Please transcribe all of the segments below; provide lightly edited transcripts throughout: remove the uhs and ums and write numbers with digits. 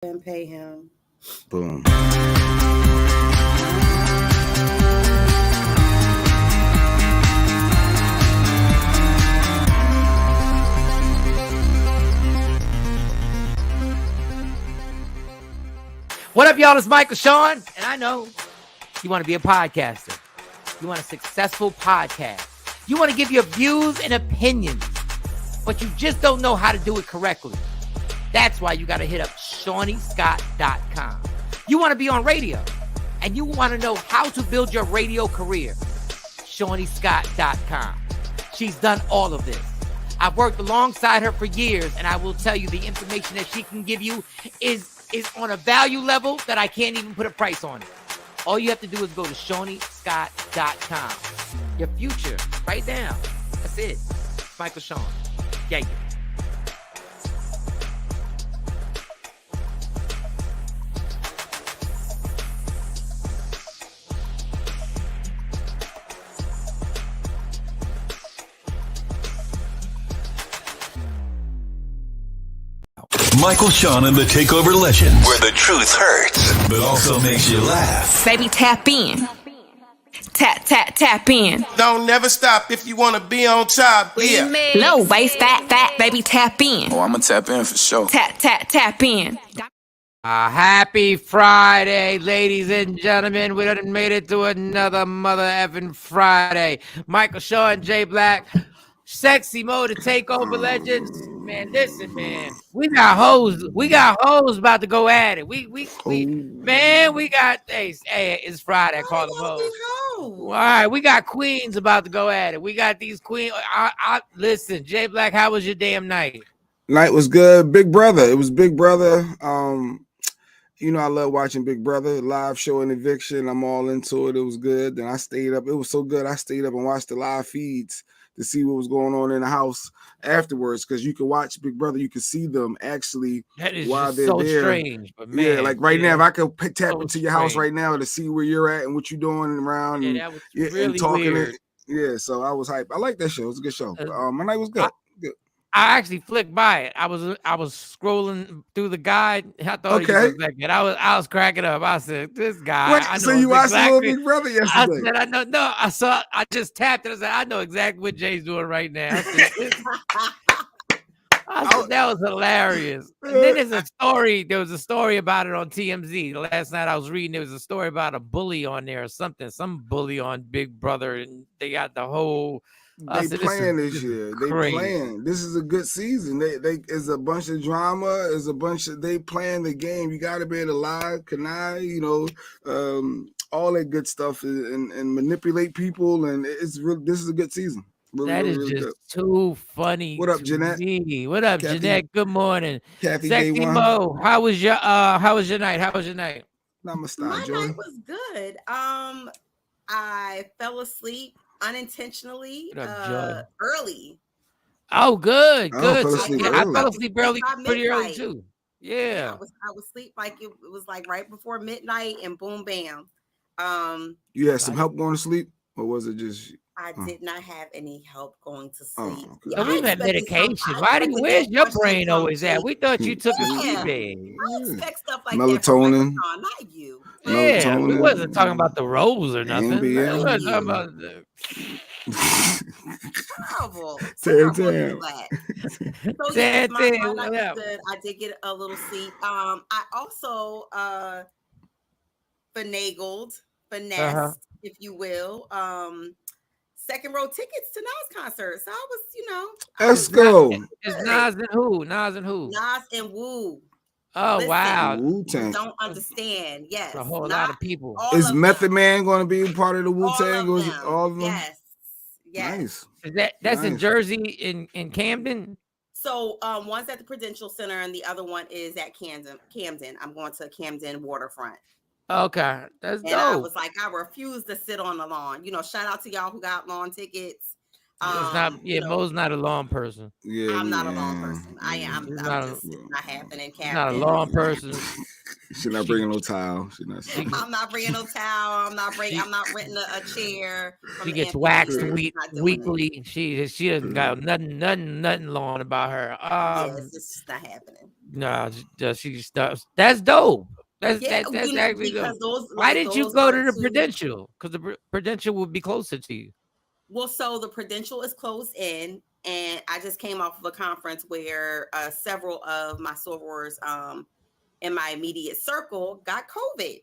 and pay him. Boom. What up, y'all? It's Michael Sahwn, and I know you want to be a podcaster. You want a successful podcast. You want to give your views and opinions, but you just don't know how to do it correctly. That's why you got to hit up ShawneeScott.com. You want to be on radio, and you want to know how to build your radio career. ShawneeScott.com. She's done all of this. I've worked alongside her for years, and I will tell you the information that she can give you is on a value level that I can't even put a price on it. All you have to do is go to ShawneeScott.com. Your future, right now. That's it. Michael Sahwn. Yeah. Michael Sahwn and the Takeover Legends, where the truth hurts, but also makes you laugh. Baby, tap in. Tap in. Don't never stop if you want to be on top. Yeah. Low waist, fat, baby, tap in. Oh, I'm going to tap in for sure. Tap in. Happy Friday, ladies and gentlemen. We done made it to another mother effing Friday. Michael Sahwn, Jay Black, Sexy Mo, the Takeover Legends. Man, listen, man. We got hoes about to go at it. We got hey, it's Friday. I call them hoes. All right, we got queens about to go at it. We got these queens. Listen, Jay Black, how was your damn night? Night was good. Big Brother. It was Big Brother. You know, I love watching Big Brother, live show and eviction. I'm all into it. It was good. Then I stayed up. It was so good. I stayed up and watched the live feeds to see what was going on in the house afterwards, because you can watch Big Brother, you can see them actually while they're so there. Strange, but man, yeah, like right now, if I could tap so into your house right now to see where you're at and what you're doing around, that was really and talking weird. Yeah, so I was hyped. I like that show. It was a good show. My night was good. I actually flicked by it. I was scrolling through the guide. I thought he was like it. I was cracking up. I said, "This guy." What? So you watched Little Big Brother yesterday? I said, I saw. I just tapped it. I said, I know exactly what Jay's doing right now. I said, that was hilarious. And then there was a story about it on TMZ. Last night I was reading, there was a story about a bully on there or something. Some bully on Big Brother, and they got the whole. They playing this year. They playing. This is a good season. They is a bunch of drama. Is a bunch of they playing the game. You got to be able to lie, connive, all that good stuff, and manipulate people. And it's real. This is a good season. Really, that is really just good. Too funny. What up, Jeanette? What up, Kathy? Jeanette? Good morning. Kathy, Sexy Mo, how was your night? Namaste, My Joy. night was good. I fell asleep unintentionally early. Oh, good. I fell asleep early, pretty early too. Yeah. I was asleep like it was like right before midnight, and boom, bam. You had some help going to sleep, or was it just? I did not have any help going to sleep. Okay. So we had medication. Where's your brain always at? We thought you took a sleep aid. I expect stuff like melatonin. That not you. Yeah, Melatonin. we wasn't talking about the rose or nothing. We wasn't talking about Terrible. Damn. So yes, my night was good. I did get a little sleep. I also finessed, if you will, second row tickets to Nas concert. So I was, Let's go. It's Nas and who? Nas and Wu. Oh, listen, wow. Wu-Tang. Don't understand. Yes. A whole lot of people. Is Method Man going to be part of the Wu-Tang? All of them? Yes. Nice. That's in Jersey, in Camden? So one's at the Prudential Center and the other one is at Camden. I'm going to Camden Waterfront. Okay. That's dope. I was like, I refuse to sit on the lawn. Shout out to y'all who got lawn tickets. Mo's not a lawn person. Yeah, I'm not a lawn person. I'm just not happening. Not a lawn person. She's not bringing no towel. I'm not bringing no towel. I'm not renting a chair. She gets waxed weekly. She doesn't got nothing lawn about her. It's just not happening. No, she stops. That's dope. That's Yeah, that's actually because dope. those Why like didn't you those go are to the two. Prudential? Because the Prudential would be closer to you. Well, so the Prudential is closed in, and I just came off of a conference where several of my sorors in my immediate circle got COVID.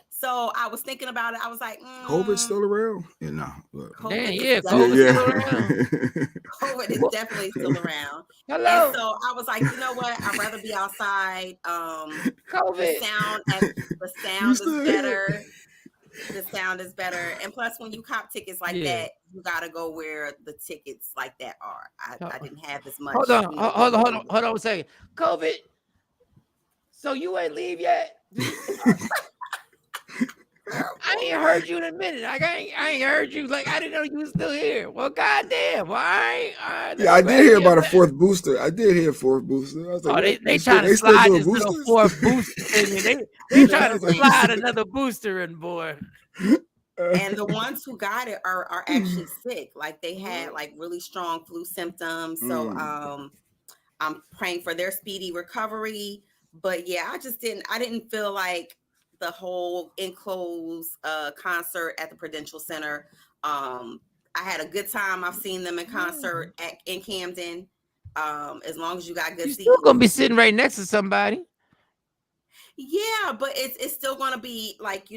So I was thinking about it. I was like, COVID's still around? Yeah, no. Look. COVID is Yeah, Yeah, COVID's definitely still around. COVID is Well, definitely still around. And hello, so I was like, you know what? I'd rather be outside. The COVID. sound the You sound is still here? better. The sound is better. And plus when you cop tickets like Yeah. that, you gotta go where the tickets like that are. I didn't have as much, Hold on, you know. hold on a second. COVID. So you ain't leave yet? I ain't heard you in a minute. Like I ain't heard you. Like I didn't know you was still here. Well, goddamn. Well, Yeah, I did hear about a fourth booster. I did hear fourth booster. I was like, Oh, they trying to they still slide doing this little boosters? fourth booster thing, and they trying I to was like, slide another booster in, boy. And the ones who got it are actually sick. Like they had like really strong flu symptoms. So I'm praying for their speedy recovery. But yeah, I didn't feel like the whole enclosed concert at the Prudential Center. I had a good time. I've seen them in concert in Camden. As long as you got good You're seats. still gonna be sitting right next to somebody. Yeah, but it's still gonna be like,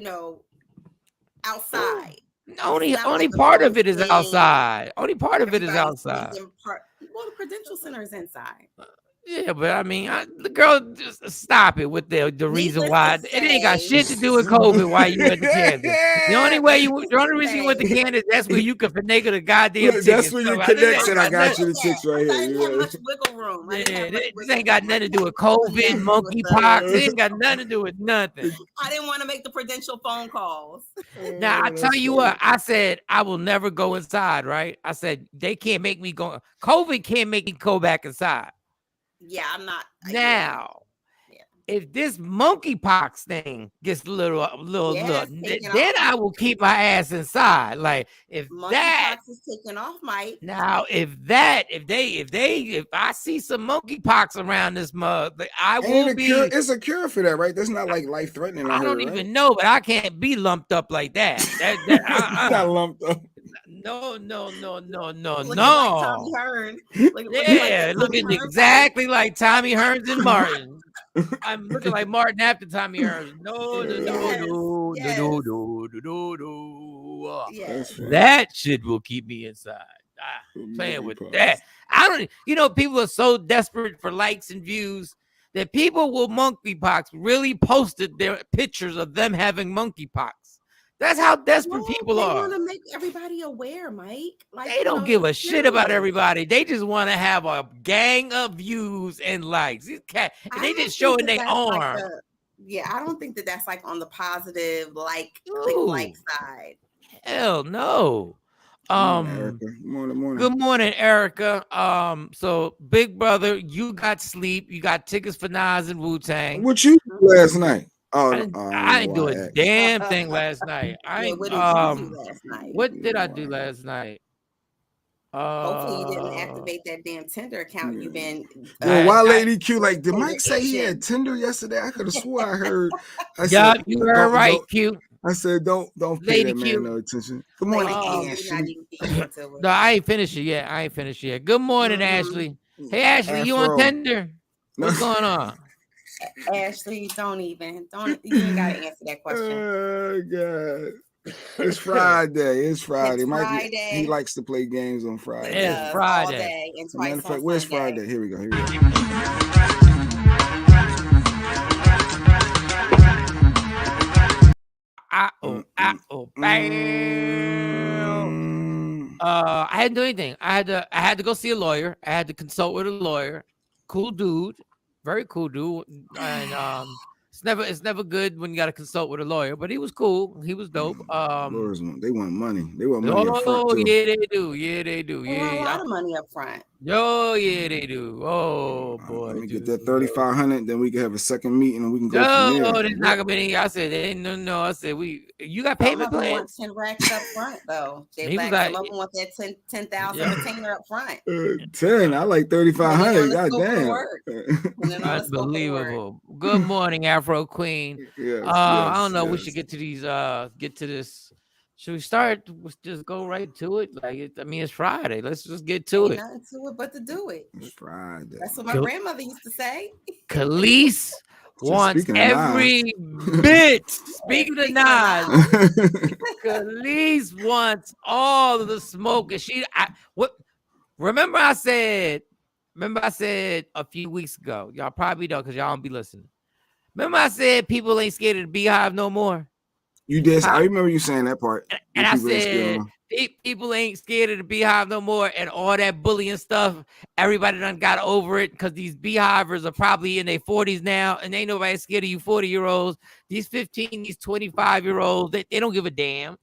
outside. Only like the part of it is thing. outside. Only part of it is Everybody's outside. Well, the Prudential Center is inside. Yeah, but I mean, the girl just stop it with the reason why it ain't got shit to do with COVID. Why you went to Kansas? The only reason you went to Kansas, that's where you could finagle the goddamn Look, tickets. that's where your connection. I got you the chicks right I didn't have here. much wiggle room. Yeah, this ain't got nothing to do with COVID, monkeypox. It ain't got nothing to do with nothing. I didn't want to make the Prudential phone calls. Now I tell you what, I said I will never go inside. Right? I said they can't make me go. COVID can't make me go back inside. Yeah, I'm not. Now, if this monkeypox thing gets a little, then I will keep my ass inside. Like if monkeypox is taking off, Mike. Now, if I see some monkeypox around this mug, I will be. It's a cure for that, right? That's not like life threatening. I don't even know, but I can't be lumped up like that. Not lumped up. No. Looking like Tommy Hearn. Looking exactly like Tommy Hearns and Martin. I'm looking like Martin after Tommy Hearns. No. That shit will keep me inside. Playing with that. I don't. People are so desperate for likes and views that people will monkeypox really posted their pictures of them having monkeypox. That's how desperate people are. They want to make everybody aware, Mike. Like, they don't give a shit about everybody. They just want to have a gang of views and likes. These cats, and they just showing their arm. I don't think that that's like on the positive, click like side. Hell no. Erica. Morning. Good morning, Erica. So Big Brother, you got sleep. You got tickets for Nas and Wu-Tang. What you did last night? I didn't do a damn thing last night. What did you do last night? What did I do last night? Hopefully you didn't activate that damn Tinder account you've been. Why Lady Q? Like, did Mike say he had Tinder yesterday? I could have swore I heard. Yeah, you heard right, Q. I said, don't pay that man no attention. Good morning, Ashley. No, I ain't finished it yet. Good morning, Ashley. Hey, Ashley, you on Tinder? What's going on? Ashley, don't you ain't gotta answer that question. Oh God. It's Friday. It's Friday. Mike, he likes to play games on Friday. It's Friday. Matter of fact, where's Friday? Here we go. Bam. I hadn't done anything. I had to go see a lawyer. I had to consult with a lawyer. Cool dude. Very cool dude. And it's never good when you got to consult with a lawyer, but he was cool. He was dope. Lawyers, they want money. They want money up front too. Yeah, they do. Yeah, they do. They want a lot of money up front. Oh yeah, they do. Oh boy, Let me get that 3,500. Then we can have a second meeting and we can go No, from there. there's not gonna be any. I said, no. I said, you got Some payment of them want plans? 10 racks up front, though. He was Some like, of them want that 10,000 Yeah. retainer up front. 10. I like 3,500. God damn. unbelievable. Good morning, Afro Queen. Yes, I don't know. We yes. should get to these. Get to this. Should we start? Just go right to it. It's Friday. Let's just get to it. Nothing to it but to do it. It's Friday. That's what my grandmother used to say. Khalees wants every bit. Speaking of Nas, Khalees wants all of the smoke. And remember I said a few weeks ago, y'all probably don't because y'all don't be listening. Remember I said people ain't scared of the Beehive no more? You did. I remember you saying that part. And I said people ain't scared of the Beehive no more, and all that bullying stuff. Everybody done got over it because these Beehivers are probably in their 40s now, and ain't nobody scared of you 40-year-olds. These 15, these 25-year-olds, they don't give a damn.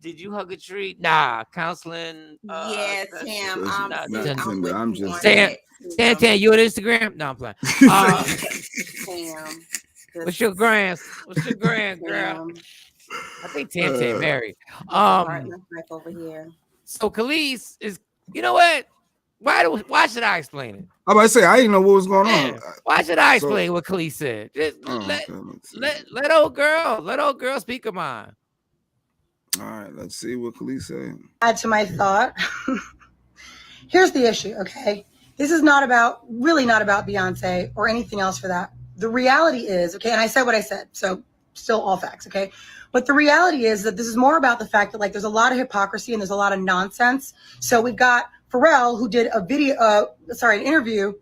Did you hug a tree? Nah, counseling. Yeah, Tam. I'm just Tam, you on Instagram? No, I'm playing. Tam. What's your grand, girl? I think Tam married. Back over here. So Khalees is, you know what? Why should I explain it? I'm about to say I didn't know what was going on. Why should I explain what Khalees said? Just let old girl speak her mind. All right, let's see what Khalees said. Add to my thought. Here's the issue, okay? This is really not about Beyonce or anything else for that. The reality is, okay, and I said what I said, so still all facts, okay? But the reality is that this is more about the fact that, like, there's a lot of hypocrisy and there's a lot of nonsense. So we've got Pharrell, who did an interview,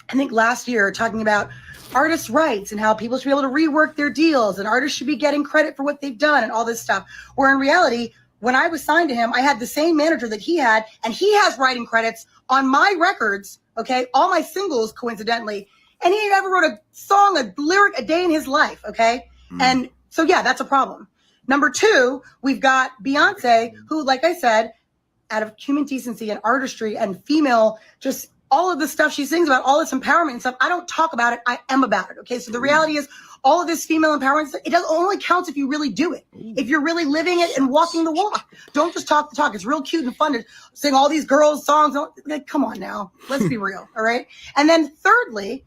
I think last year, talking about artists' rights and how people should be able to rework their deals and artists should be getting credit for what they've done and all this stuff. Where in reality, when I was signed to him, I had the same manager that he had, and he has writing credits on my records, okay, all my singles, coincidentally, and he never wrote a song, a lyric a day in his life, okay? And so, yeah, that's a problem. Number two, we've got Beyonce, who, like I said, out of human decency and artistry and female, just all of the stuff she sings about, all this empowerment and stuff, I don't talk about it, I am about it, okay? So the reality is, all of this female empowerment, it only counts if you really do it. If you're really living it and walking the walk. Don't just talk the talk. It's real cute and fun to sing all these girls' songs. Like, come on now. Let's be real, all right? And then thirdly,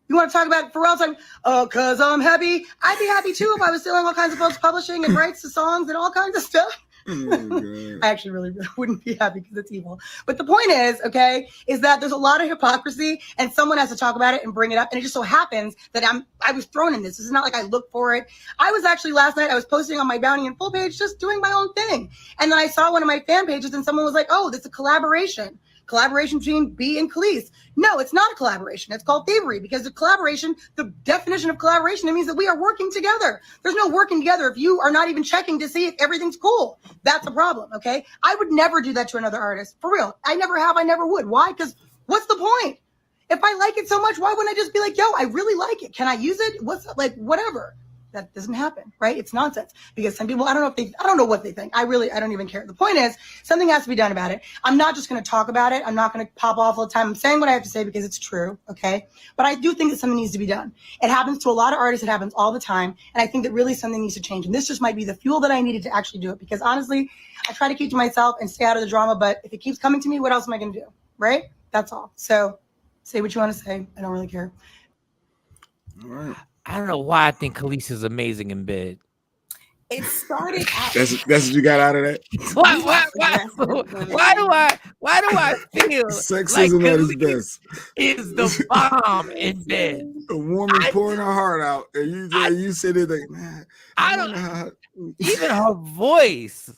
you want to talk about Pharrell talking, oh, because I'm happy. I'd be happy too if I was stealing all kinds of folks' publishing and rights to songs and all kinds of stuff. I actually really wouldn't be happy because it's evil. But the point is, okay, is that there's a lot of hypocrisy and someone has to talk about it and bring it up. And it just so happens that I was thrown in this. This is not like I looked for it. I was actually last night, I was posting on my Bounty and Full page, just doing my own thing. And then I saw one of my fan pages and someone was like, oh, this is a collaboration between B and Khalees. No, it's not a collaboration. It's called thievery because the definition of collaboration, it means that we are working together. There's no working together if you are not even checking to see if everything's cool. That's a problem, okay? I would never do that to another artist. For real. I never have. I never would. Why? Because what's the point? If I like it so much, why wouldn't I just be like, yo, I really like it. Can I use it? Whatever. That doesn't happen, right? It's nonsense because some people, I don't know what they think. I don't even care. The point is something has to be done about it. I'm not just going to talk about it. I'm not going to pop off all the time. I'm saying what I have to say because it's true. Okay. But I do think that something needs to be done. It happens to a lot of artists. It happens all the time. And I think that really something needs to change. And this just might be the fuel that I needed to actually do it because honestly, I try to keep to myself and stay out of the drama. But if it keeps coming to me, what else am I going to do? Right? That's all. So say what you want to say. I don't really care. All right. I don't know why I think Khalees is amazing in bed. It started out. That's what you got out of that. Why do I feel sexism like at its best is the bomb in bed? A woman pouring her heart out, and you sit there like, man, I don't know. Even her voice.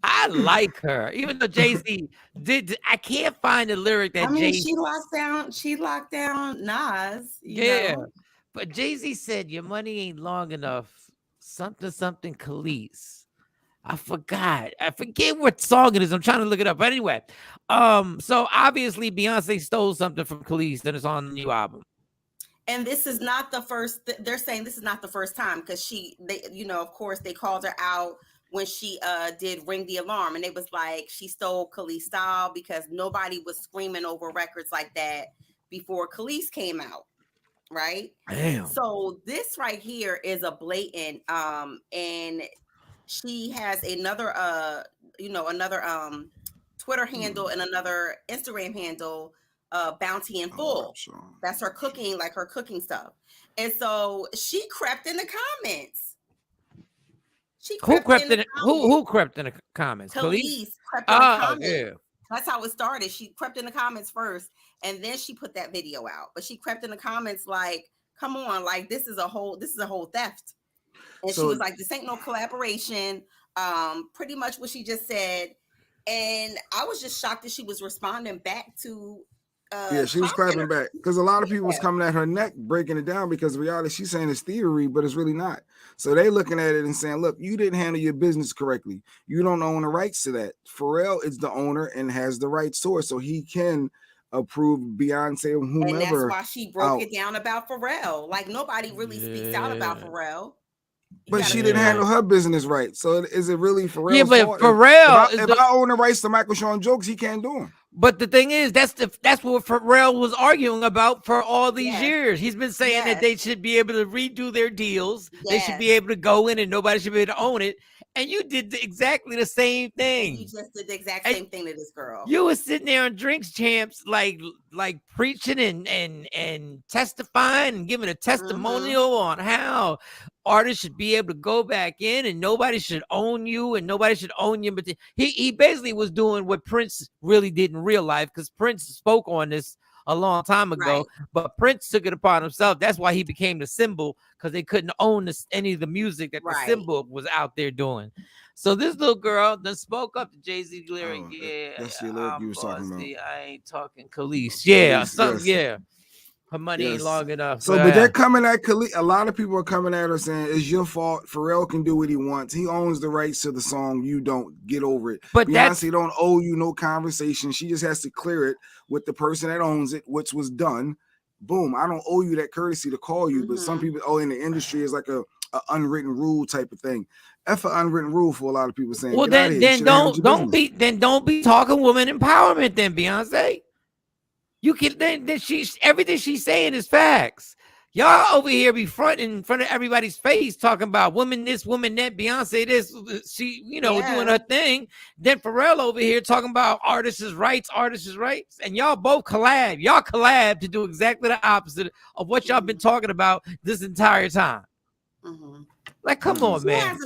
I like her, even though Jay-Z did. I can't find the lyric that Jay-Z. She locked down Nas. You know? But Jay-Z said, your money ain't long enough. Something Khalees. I forget what song it is. I'm trying to look it up. But anyway, so obviously Beyonce stole something from Khalees that is on the new album. And this is not the first. They're saying this is not the first time because of course, they called her out when she did Ring the Alarm, and it was like she stole Khalees style because nobody was screaming over records like that before Khalees came out, right? Damn. So this right here is a blatant and she has another another Twitter handle and another Instagram handle, Bounty in Full. That's her cooking, like her cooking stuff. And so she crept in the comments. Who crept in the comments? Khalees crept in the comments. Yeah. That's how it started. She crept in the comments first, and then she put that video out. But she crept in the comments like, "Come on, like this is a whole theft." And she was like, "This ain't no collaboration." Pretty much what she just said, and I was just shocked that she was responding back to. She was clapping back because a lot of people was coming at her neck, breaking it down because in reality she's saying it's theory, but it's really not. So they looking at it and saying, "Look, you didn't handle your business correctly. You don't own the rights to that. Pharrell is the owner and has the rights to it, so he can approve Beyonce or whomever." And that's why she broke it down about Pharrell. Like nobody really speaks out about Pharrell. But she didn't handle her business right. So is it really Pharrell's Yeah, but fault? Pharrell, if I own the rights to Michael Sean jokes, he can't do them. But the thing is, that's what Pharrell was arguing about for all these years. He's been saying that they should be able to redo their deals. They should be able to go in and nobody should be able to own it. And you did exactly the same thing. You just did the exact same thing to this girl. You were sitting there on Drinks Champs, like preaching and testifying and giving a testimonial on how artists should be able to go back in and nobody should own you and nobody should own you. But he basically was doing what Prince really did in real life, because Prince spoke on this a long time ago, but Prince took it upon himself. That's why he became the symbol, because they couldn't own any of the music that the symbol was out there doing. So this little girl then spoke up to Jay-Z lyric. That's the lyric you was talking about. I ain't talking Khalees. Yeah, something. Yeah. Her money ain't long enough. So, but they're coming at Khalees. A lot of people are coming at her saying it's your fault. Pharrell can do what he wants. He owns the rights to the song. You don't. Get over it. But Beyonce don't owe you no conversation. She just has to clear it with the person that owns it, which was done. Boom. I don't owe you that courtesy to call you. But some people, in the industry is like a unwritten rule type of thing. F an unwritten rule for a lot of people saying. Well, then don't be talking woman empowerment then, Beyonce. You can then everything she's saying is facts. Y'all over here be in front of everybody's face talking about woman this, woman that, Beyonce this, she, doing her thing. Then Pharrell over here talking about artists' rights, and y'all both collab. Y'all collab to do exactly the opposite of what y'all been talking about this entire time. Like, come on, man.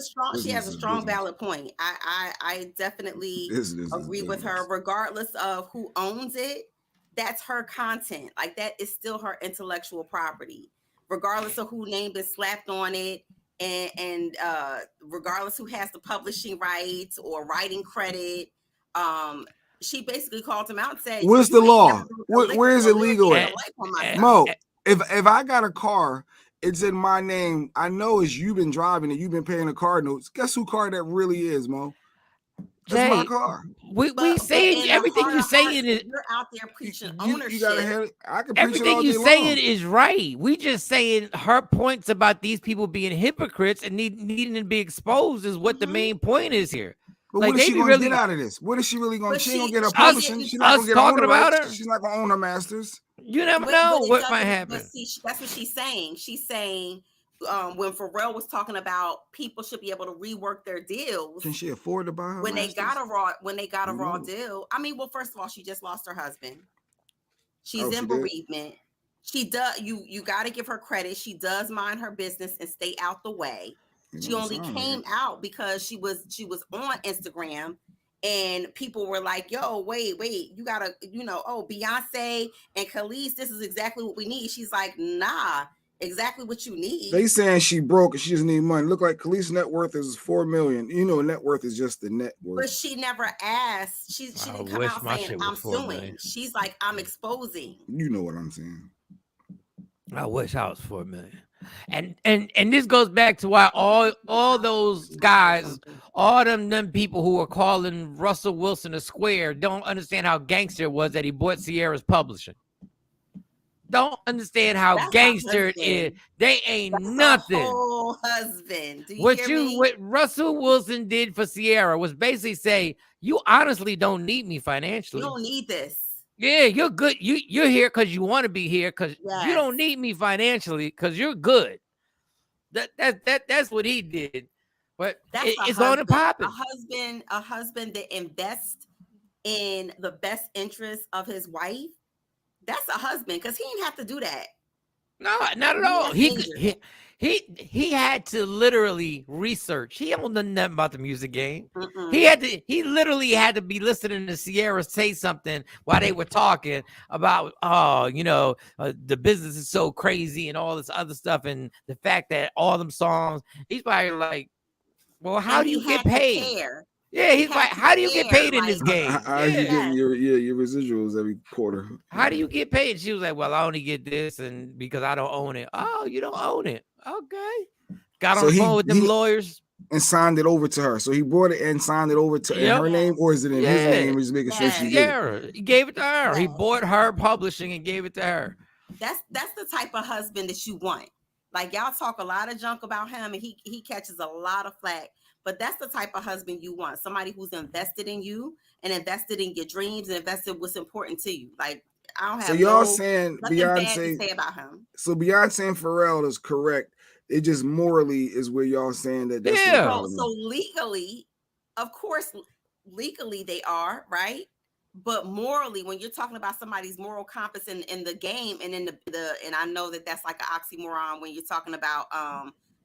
She has a strong valid point. I definitely agree with her, regardless of who owns it. That's her content. Like, that is still her intellectual property, regardless of who name is slapped on it, and regardless who has the publishing rights or writing credit. She basically called him out and said, "Where's the law? Where is it legal at?" Mo, if I got a car, it's in my name. I know it's you been driving it. You've been paying the car notes. Guess who car that really is, Mo? That's my car. We saying everything you're saying is you're out there preaching ownership. I can preach everything you saying is right. We just saying her points about these people being hypocrites and needing to be exposed is what the main point is here. But what is she going to get out of this? What is she really going to? She ain't going to get her publishing. She's not going to get talking about her. She's not going to own her masters. You never know what might happen. That's what she's saying. She's saying. When Pharrell was talking about people should be able to rework their deals. Can she afford to buy her when they got a raw deal? I mean, well, first of all, she just lost her husband. She's in bereavement. She does. You got to give her credit. She does mind her business and stay out the way. She only came out because she was on Instagram. And people were like, "Yo, wait, you gotta, Beyonce and Khalees, this is exactly what we need." She's like, "Nah. Exactly what you need." They saying she broke and she just need money. Look like Khalees' net worth is $4 million. Net worth is just the net worth. But she never asked. She didn't come out saying I'm suing. She's like, I'm exposing. You know what I'm saying. I wish I was $4 million. And this goes back to why all those guys, all them people who are calling Russell Wilson a square don't understand how gangster it was that he bought Sierra's publishing. don't understand how That's a gangster it is. husband. They ain't That's a nothing. whole husband. Do you What hear me? what Russell Wilson did for Sierra was basically say, you honestly don't need me You financially. don't need this. Yeah, you're good. You're here because you want to be here, because you don't Yes. need me financially, because you're good. That's what he did. But That's a it's on and husband. popping. A husband that invests in the best interest of his wife. That's a husband, because he didn't have to do that. No, not at Yeah, all. that's He dangerous. he had to literally research. He don't know nothing about the music game. Mm-mm. He literally had to be listening to Sierra say something while they were talking about, the business is so crazy and all this other stuff, and the fact that all them songs. He's probably like, well, how And do he you get had to paid? care. Yeah, He he's had like, to how do you get care, paid in this like, game? How's you Yeah. getting your residuals every quarter? How do you get paid? She was like, well, I only get this, and because I don't own it. Oh, you don't own it. Okay. Got on So the phone with them he lawyers. and signed it over to her. So he brought it and signed it over to in Yep. her name, or is it in his name? He's making sure It's she get it. Sierra. He gave it to her. He Yes. bought her publishing and gave it to her. That's the type of husband that you want. Like, y'all talk a lot of junk about him, and he catches a lot of flack. But that's the type of husband you want. Somebody who's invested in you and invested in your dreams and invested what's important to you. Like, I don't have So y'all saying nothing bad to Beyonce say about him. So Beyonce and Pharrell is correct. It just morally is where y'all saying that that's the problem. So legally, of course, legally they are, right? But morally, when you're talking about somebody's moral compass in the game and in the and I know that that's like an oxymoron when you're talking about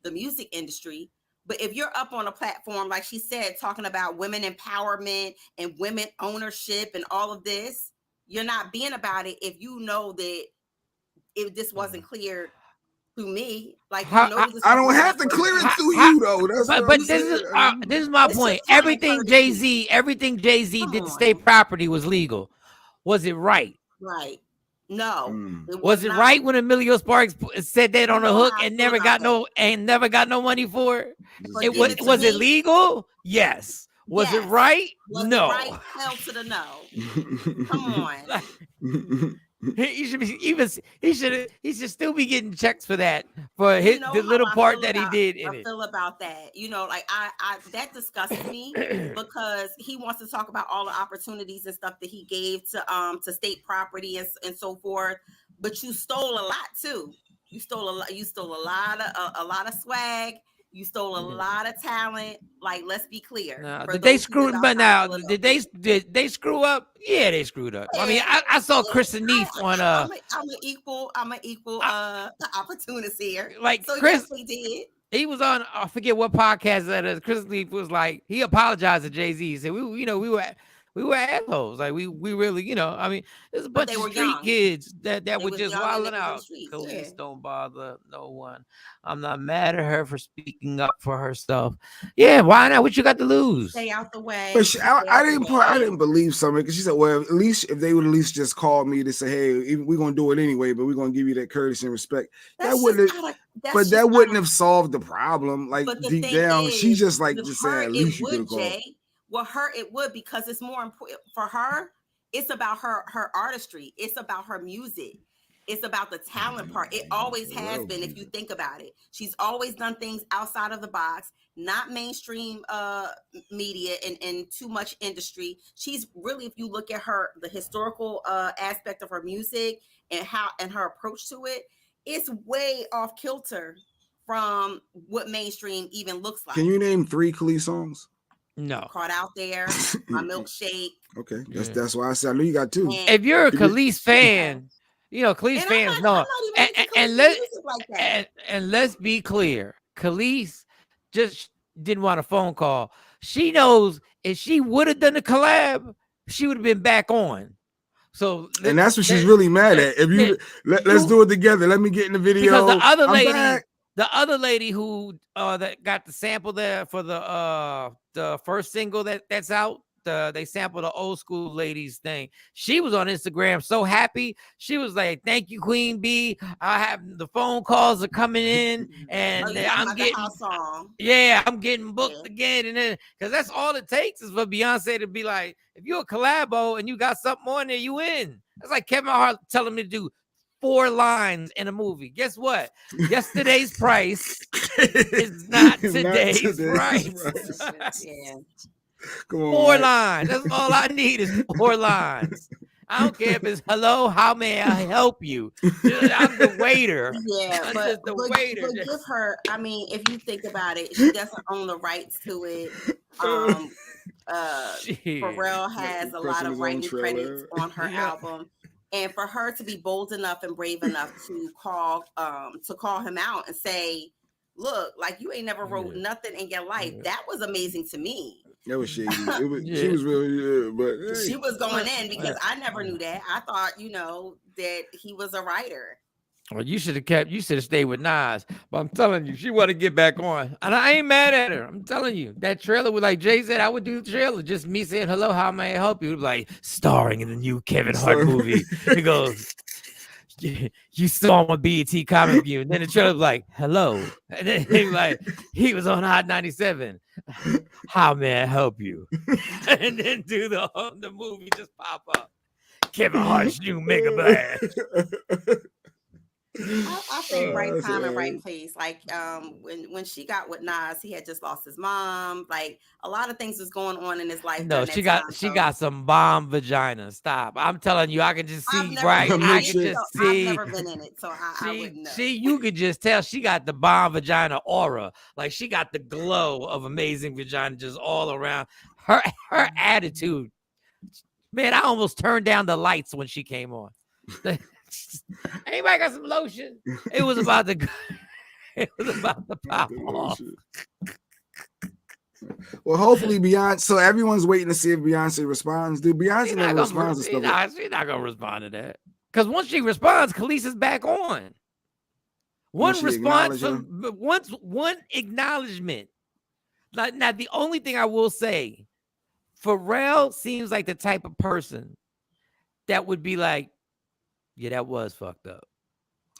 the music industry. But if you're up on a platform, like she said, talking about women empowerment and women ownership and all of this, you're not being about it if you know that if this wasn't clear through me, like, you know, I don't have to clear it through you though. That's what I'm saying. This is my point. Everything Jay-Z did to state property was legal. Was it right? Right. No. Was it right when Emilio Sparks said that on the hook and never got no money for it? Was it legal? Yes. Was it right? No. It right? Hell to the no. Come on. He should still be getting checks for that, for the little part that he did in it. I feel about that. You know, like I that disgusts me because he wants to talk about all the opportunities and stuff that he gave to state property and so forth. But you stole a lot too. You stole a lot of swag. You stole a lot of talent. Like, let's be clear. Did they screw? But now, did they screw up? Yeah, they screwed up. I mean, I saw Chris and Neef on. I'm an equal opportunist here. Like, so Chris, yes, we did. He was on. I forget what podcast that is. Chris Neef was like, he apologized to Jay-Z. He said, we were assholes. Like, we really, I mean, there's a bunch of street kids that were just wilding out. Police don't bother no one. I'm not mad at her for speaking up for herself. Yeah, why not? What you got to lose? Stay out the way. But I didn't believe something, because she said, well, at least if they would at least just call me to say, hey, we're gonna do it anyway, but we're gonna give you that courtesy and respect. That wouldn't have solved the problem. Like, deep down, she's just like just saying, at least you could have called. Well, it would, because it's more important for her. It's about her artistry. It's about her music. It's about the talent part. It always has been, if you think about it. She's always done things outside of the box, not mainstream media and too much industry. She's really, if you look at the historical aspect of her music and her approach to it, it's way off kilter from what mainstream even looks like. Can you name 3 Khalees songs? No. Caught Out There, My Milkshake. Okay, that's why I said I knew you got 2. If you're a Khalees fan, Khalees fans know. And let's be clear, Khalees just didn't want a phone call. She knows if she would have done the collab, she would have been back on. So, and that's what she's really mad at. If you let's do it together. Let me get in the video. Because the other lady who that got the sample there for the first single that's out, they sampled the old school ladies thing. She was on Instagram so happy. She was like, "Thank you, Queen B. I have the phone calls are coming in, and I'm getting booked again." And then, because that's all it takes is for Beyonce to be like, "If you're a collabo and you got something on there, you in." That's like Kevin Hart telling me to do 4 lines in a movie. Guess what? Yesterday's price is not today's price. Yeah. Come on, 4 Mike. lines. That's all I need is 4 lines. I don't care if it's hello, how may I help you? I'm the waiter. Yeah, I'm but, just the but, waiter. but give her, I mean, if you think about it, she doesn't own the rights to it. Shit. Pharrell has a lot Crushing of his own writing credits trailer. on her Yeah. album. And for her to be bold enough and brave enough to call him out and say, look, like you ain't never wrote nothing in your life. That was amazing to me. That was shady. It was, Yeah. She was really, but hey. She was going in because I never knew that. I thought, that he was a writer. Well, you should have stayed with Nas. But I'm telling you, she want to get back on. And I ain't mad at her. I'm telling you, that trailer was like Jay said, I would do the trailer. Just me saying, hello, how may I help you? Like, starring in the new Kevin Hart movie. It goes, you saw him on BET Comic View. And then the trailer was like, hello. And then he was on Hot 97. How may I help you? And then do the movie just pop up. Kevin Hart's new Mega Blast. I think right time and right place. Like when she got with Nas, he had just lost his mom. Like a lot of things was going on in his life. No, she got some bomb vagina. Stop. I'm telling you, I can just see I've see. never been in it, so I wouldn't know. You could just tell she got the bomb vagina aura. Like she got the glow of amazing vagina just all around. Her attitude. Man, I almost turned down the lights when she came on. Anybody got some lotion? It was about to pop off. Well, hopefully Beyonce. So everyone's waiting to see if Beyonce responds. Dude, Beyonce never responds to stuff. She's not gonna respond to that. Because once she responds, Khaleesi's back on. One response from one acknowledgement. Now, the only thing I will say, Pharrell seems like the type of person that would be like, yeah, that was fucked up.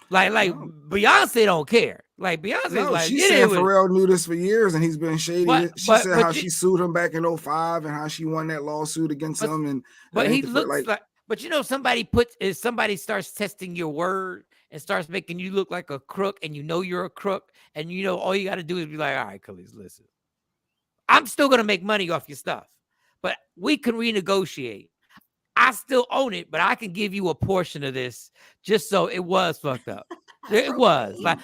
Like Beyonce don't care. Like Beyonce's like, she said Pharrell knew this for years and he's been shady. She said how she sued him back in 2005 and how she won that lawsuit against him. But he looks like, but somebody starts testing your word and starts making you look like a crook, and you're a crook, and all you got to do is be like, all right, Khalees, listen, I'm still gonna make money off your stuff, but we can renegotiate. I still own it, but I can give you a portion of this just so it was fucked up. It was like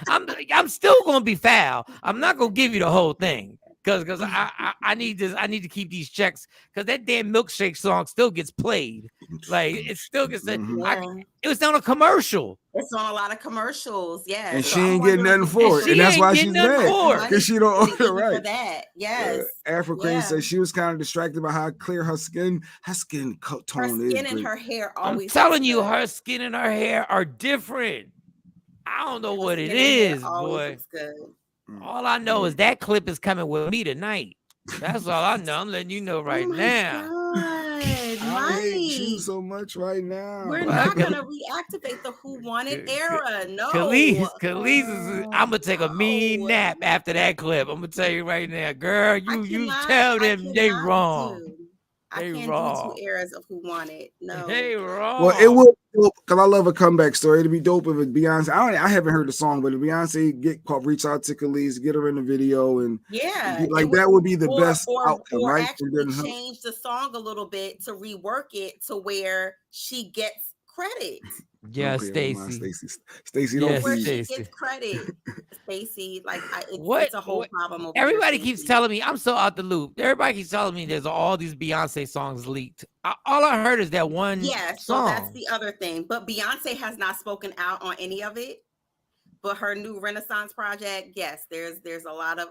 I'm still gonna be foul. I'm not gonna give you the whole thing because I need this. I need to keep these checks because that damn milkshake song still gets played. Like it still gets. It was on a commercial. It's on a lot of commercials, yeah. And she ain't getting nothing for it, and that's why she's mad because she don't own it right. For that, yes. Afro Crazy said she was kind of distracted by how clear her skin tone is. Her skin and her hair always. I'm telling you, her skin and her hair are different. I don't know what it is, boy. All I know is that clip is coming with me tonight. That's all I know. I'm letting you know right now. I hate you so much right now. We're not gonna reactivate the Who Won It era. No. Khalees is. I'm gonna take a mean nap after that clip. I'm gonna tell you right now, girl. You tell them they wrong. I can't do 2 eras of Who Won It. No, they wrong. Well, it would because I love a comeback story. It'd be dope if it Beyonce. I haven't heard the song, but if Beyonce reach out to Khalees, get her in the video, and that would be the best outcome, or right? Actually change the song a little bit to rework it to where she gets credit. Yeah, Stacey, don't where please. she gets credit. Stacey, it's a whole problem. Over everybody keeps telling me I'm so out the loop. Everybody keeps telling me there's all these Beyonce songs leaked. All I heard is that one. Yeah, so that's the other thing. But Beyonce has not spoken out on any of it. But her new Renaissance project, yes, there's a lot of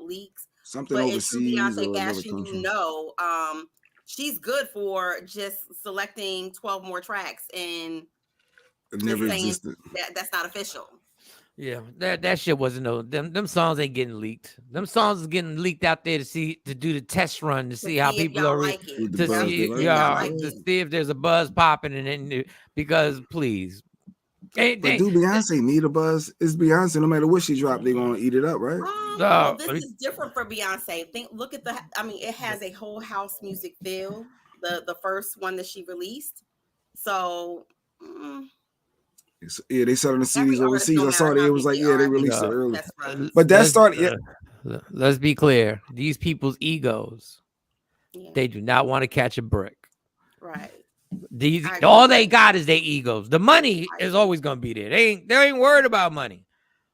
leaks. Something overseas. Beyonce bashing, she's good for just selecting 12 more tracks and it never existed. That's not official. Yeah, that shit wasn't them songs ain't getting leaked. Them songs is getting leaked out there to do the test run to see how people are to see if there's a buzz popping and because please. But do Beyonce need a buzz? It's Beyonce. No matter what she dropped, they're gonna eat it up, right? Well, this is different for Beyonce. Look at it has a whole house music feel. The first one that she released. So Yeah, they selling the Every CDs artist, overseas. no I saw matter it. how It was big like, they yeah, are, they have their released it own early. best friends. But that started. Let's be clear. These people's egos, Yeah, they do not want to catch a brick. right. These I agree. all they got is their egos. The money I is agree. always gonna be there. They ain't worried about money.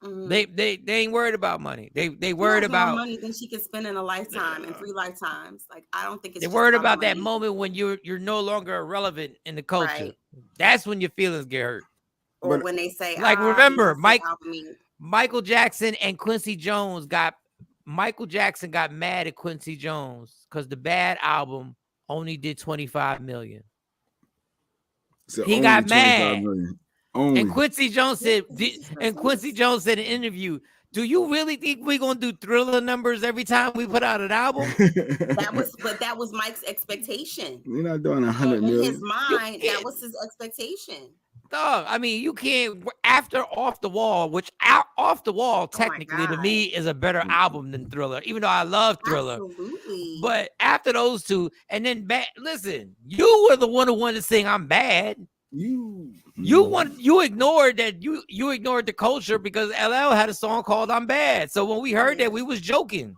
Mhm. They ain't worried about money. They She worried has more about money than she can spend in a lifetime, in 3 lifetimes. Like, I don't think it's they just worried about the about that money. moment when you're no longer irrelevant in the culture. Right. That's when your feelings get hurt. Or But when they say, Like remember, Beyonce album ain't. Michael Jackson and Quincy Jones got mad at Quincy Jones because the Bad album only did 25 million. so He only got 25 mad. million. Only. And Quincy Jones said, That's in an interview, do you really think we're gonna do Thriller numbers every time we put out an album? that was Mike's expectation. You're not doing 100 In million. his mind, that was his expectation. Dog, I mean, you can't after Off the Wall, which Off the Wall technically to me is a better album than Thriller, even though I love Thriller. Absolutely. But after those two, and then listen, you were the one who wanted to sing "I'm Bad." You ignored that. You ignored the culture because LL had a song called "I'm Bad." So when we heard that, we was joking.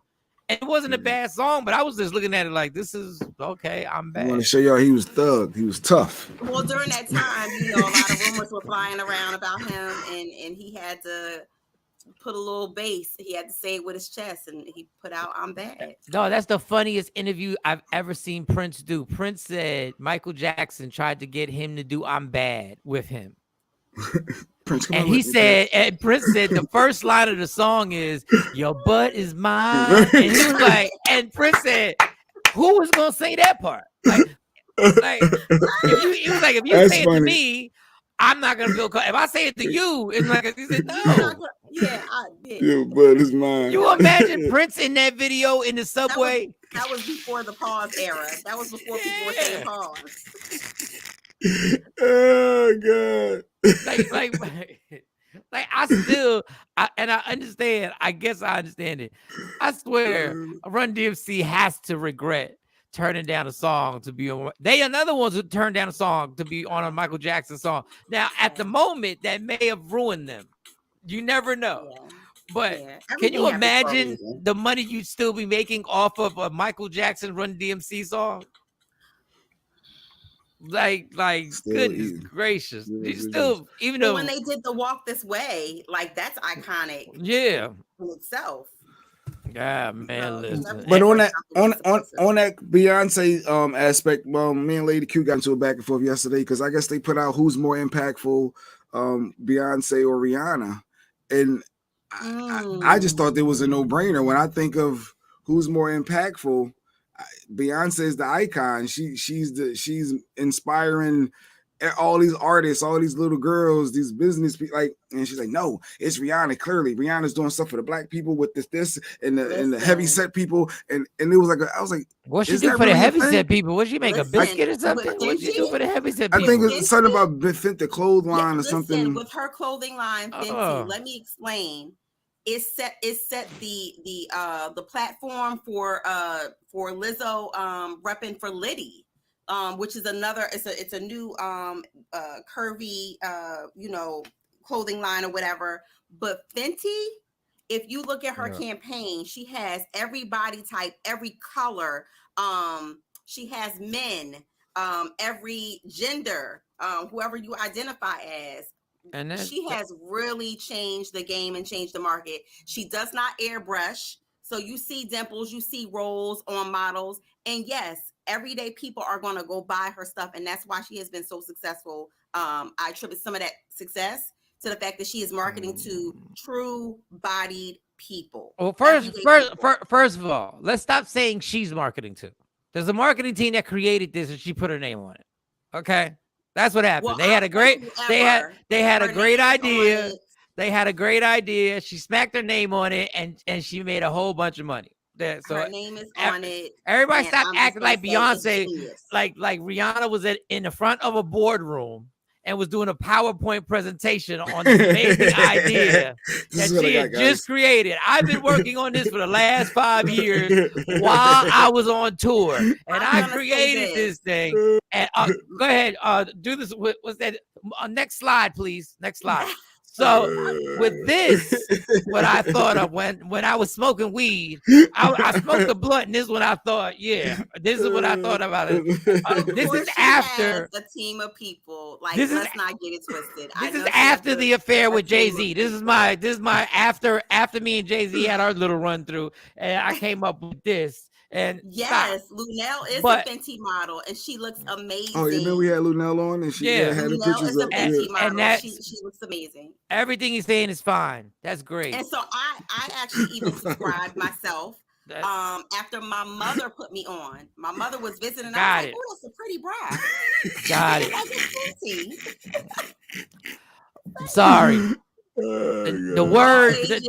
And it wasn't a bad song, but I was just looking at it like, this is okay. I'm bad. I want to show y'all he was thug. He was tough. Well, during that time, a lot of rumors were flying around about him, and he had to put a little bass. He had to say it with his chest, and he put out "I'm Bad." No, that's the funniest interview I've ever seen Prince do. Prince said Michael Jackson tried to get him to do "I'm Bad" with him. Prince, and he said, and Prince said the first line of the song is "Your butt is mine," and he was like, and Prince said, "Who was gonna say that part?" Like if you say it to me, I'm not gonna feel. If I say it to you, it's like he said, "No." Yeah, I did. Your butt is mine. You imagine Prince in that video in the subway? That was before the pause era. That was before people were saying pause. Oh God. Like I understand. I guess I understand it. I swear, Run DMC has to regret turning down a song to be on. They another ones who turned down a song to be on a Michael Jackson song. Now, at the moment, that may have ruined them. You never know. Yeah. But can you imagine the money you'd still be making off of a Michael Jackson Run DMC song? Like still goodness gracious. You still, even though when they did the Walk This Way, like that's iconic. Yeah. In itself. Yeah, man. Listen. But on that Beyonce aspect, me and Lady Q got into a back and forth yesterday because I guess they put out who's more impactful, Beyonce or Rihanna, and I just thought there was a no-brainer when I think of who's more impactful. Beyonce is the icon. She's inspiring all these artists, all these little girls, these business people. Like, and she's like, no, it's Rihanna. Clearly, Rihanna's doing stuff for the black people with this, and the heavy set people. And it was like, I was like, what she do for the heavy set people? What she make a biscuit or something? What she do for the heavy set people? I think it's something about Fenty clothing line or something. With her clothing line, Fenty. Let me explain. It set the platform for Lizzo repping for Liddy, which is another it's a new curvy clothing line or whatever. But Fenty, if you look at her campaign, she has every body type, every color. She has men, every gender, whoever you identify as. And she has really changed the game and changed the market. She does not airbrush. So you see dimples, you see rolls on models. And yes, everyday people are going to go buy her stuff. And that's why she has been so successful. I attribute some of that success to the fact that she is marketing to true bodied people. Well, first of all, let's stop saying she's marketing to. There's a marketing team that created this and she put her name on it. Okay. That's what happened. Well, they had a great idea. They had a great idea. She smacked her name on it and she made a whole bunch of money. So her name is on it. Everybody stopped acting like Beyonce, like Rihanna was in the front of a boardroom and was doing a PowerPoint presentation on this amazing idea that she had just created. I've been working on this for the last 5 years while I was on tour, and I created this thing. And go ahead, do this. What's that? Next slide, please. Next slide. So with this, what I thought of when I was smoking weed, I smoked a blunt, and this is what I thought. Yeah, this is what I thought about it. This is after a team of people. Like, let's not get it twisted. This is after the affair with Jay-Z. This is my after me and Jay-Z had our little run through, and I came up with this. And yes, Lunel is a Fenty model, and she looks amazing. Oh, you know we had Lunel on, and she had the pictures up. And that she looks amazing. Everything he's saying is fine. That's great. And so I actually even subscribed myself. After my mother put me on, my mother was visiting. And I was like, "Oh, that's a pretty bra." Got it. I'm sorry. The word, the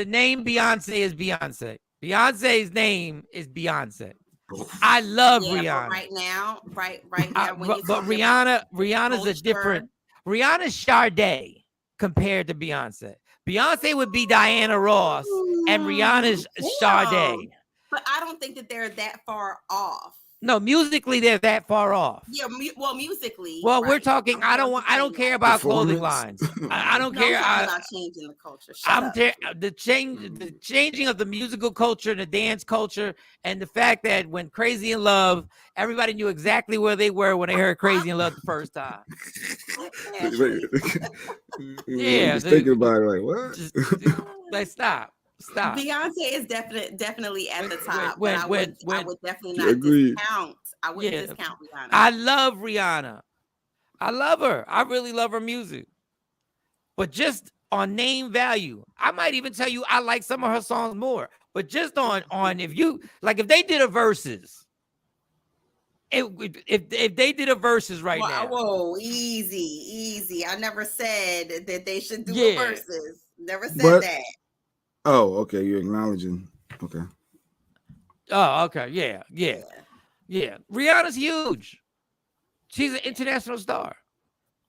name Beyonce is Beyonce. Beyonce's name is Beyonce. I love Rihanna. Right now. When but Rihanna's a different. Rihanna's Sade compared to Beyonce. Beyonce would be Diana Ross, and Rihanna's Sade. But I don't think that they're that far off. No, musically they're that far off. Yeah, musically. Well, we're talking. I don't care about clothing lines. I don't care about changing the culture. The changing of the musical culture and the dance culture, and the fact that when Crazy in Love, everybody knew exactly where they were when they heard Crazy in Love the first time. Yeah, thinking about it, like what? Like stop. Beyonce is definitely at the top. I would definitely not discount. I wouldn't discount Rihanna. I love Rihanna. I love her. I really love her music. But just on name value, I might even tell you I like some of her songs more. But just on if they did a verses, if they did a verses now. Whoa, easy. I never said that they should do a verses. Never said that. Oh, okay. You're acknowledging. Okay. Oh, okay. Yeah. Rihanna's huge. She's an international star.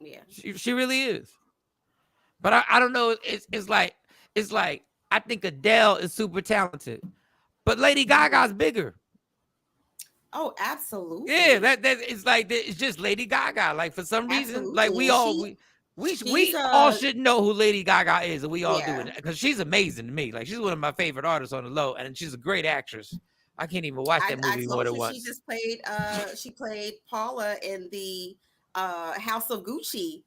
Yeah. She really is. But I don't know. It's like I think Adele is super talented, but Lady Gaga's bigger. Oh, absolutely. Yeah, it's just Lady Gaga. Like for some reason, like we all should know who Lady Gaga is, and we all do it because she's amazing to me. Like she's one of my favorite artists on the low, and she's a great actress. I can't even watch that movie more than once. She just played. She played Paula in the House of Gucci.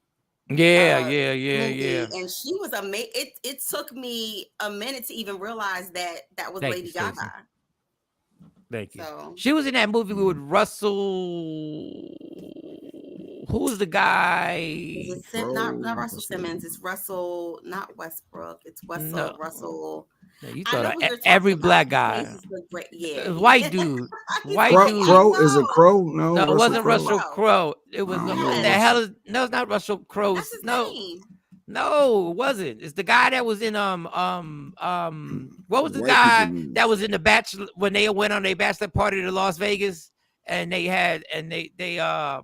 Yeah. And she was amazing. It took me a minute to even realize that was Lady Gaga. Thank you. So, she was in that movie with Russell. Who was the guy? Not Russell Simmons. It's Russell, not Westbrook. It's Russell. Yeah, you thought every black guy. Yeah. White dude. White dude. Crow is a Crow? No, it wasn't Russell Crowe. It was what the hell is no, it's not Russell Crowe. That's his name. No, it wasn't. It's the guy that was in what was the guy that was in the Bachelor when they went on their bachelor party to Las Vegas and they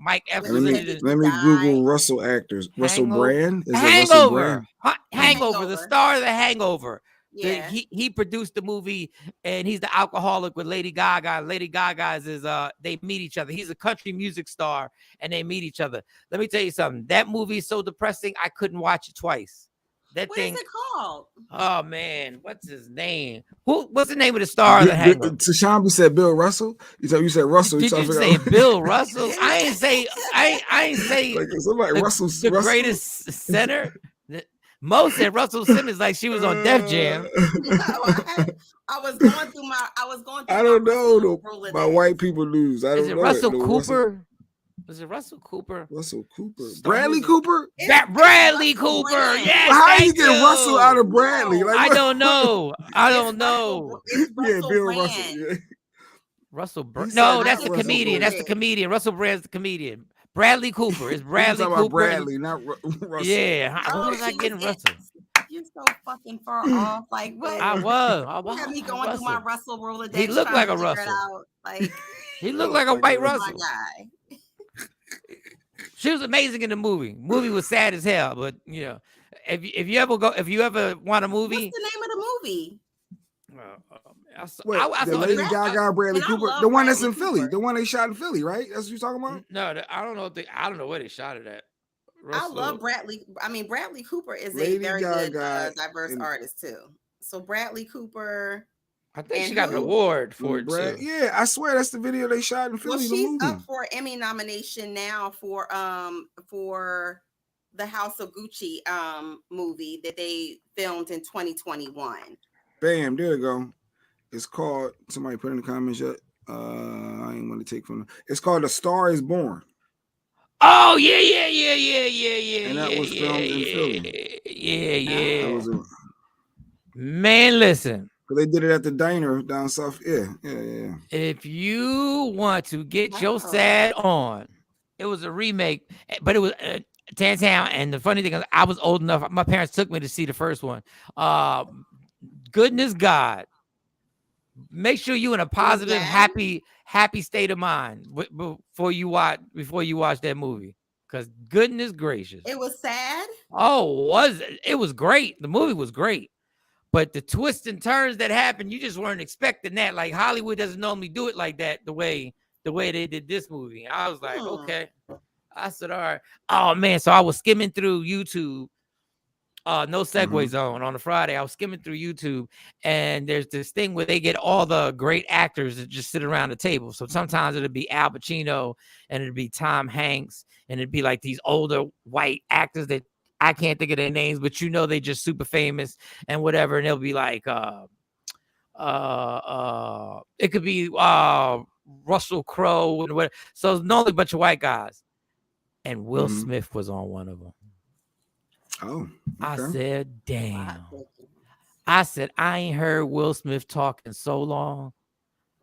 Mike Epps was in it. Let me Google Russell actors. Russell Brand? Hangover. Hangover, the star of the Hangover. Yeah. He produced the movie and he's the alcoholic with Lady Gaga. Lady Gaga's is they meet each other. He's a country music star and they meet each other. Let me tell you something. That movie is so depressing. I couldn't watch it twice. What is it called? Oh man, what's his name? What's the name of the star of the Hangover? Tashambi said Bill Russell. You said Russell. Did you say Bill Russell? I ain't say like somebody the greatest center. Mo said Russell Simmons like she was on Def Jam. I was going through I don't know. My white people lose. I don't know. Is it Russell Cooper? Was it Russell Cooper? Russell Cooper. Bradley Cooper? Bradley Cooper. Yes. How you get Russell out of Bradley? Like, I don't know. I don't know. Yeah, Bill Russell. Yeah. Russell Brand. No, that's the comedian. That's the comedian. Russell Brand's the comedian. Bradley Cooper. It's Bradley Cooper. Bradley, not Russell. Yeah. How was I getting Russell? You're so fucking far off. Like what? I was. You had me going through my Russell Rolodex. He looked like a Russell. Like he looked like a white Russell. My guy. She was amazing in the movie. Movie was sad as hell, but you know, if you ever want a movie, What's the name of the movie? Wait, I the saw this. Lady Gaga, Bradley And I Cooper, love the one that's Bradley in Philly, Cooper. the one they shot in Philly, right? That's what you're talking about. No, I don't know. I don't know where they shot it at. I love Bradley. I mean, Bradley Cooper is a Lady very good Gaga diverse and- artist too. So Bradley Cooper. I think And she got an who? award for it too. Yeah, I swear that's the video they shot in Well, Philly. The she's movie. up for Emmy nomination now for the House of Gucci movie that they filmed in 2021. Bam, there you go. It's called. Somebody put in the comments yet. I ain't want to take from. It's called A Star Is Born. Oh yeah. And that was filmed in Philly. Yeah. That was Man, listen. They did it at the diner down south. Yeah. If you want to get your sad on, it was a remake, but it was Tantown. And the funny thing is, I was old enough. My parents took me to see the first one. Goodness God, make sure you in a positive, happy state of mind before you watch that movie. Because goodness gracious, it was sad. Oh, it was great. The movie was great. But the twists and turns that happened, you just weren't expecting that. Like Hollywood doesn't normally do it like that, the way they did this movie. I was like, okay. I said, all right. Oh man. So I was skimming through YouTube. No segue zone on a Friday. I was skimming through YouTube, and there's this thing where they get all the great actors that just sit around the table. So sometimes it'd be Al Pacino, and it'd be Tom Hanks, and it'd be like these older white actors that I can't think of their names, but you know they just super famous and whatever. And they'll be like, it could be Russell Crowe and whatever. So it's normally a bunch of white guys, and Will Smith was on one of them. Oh, okay. I said, damn. I said, I ain't heard Will Smith talk in so long.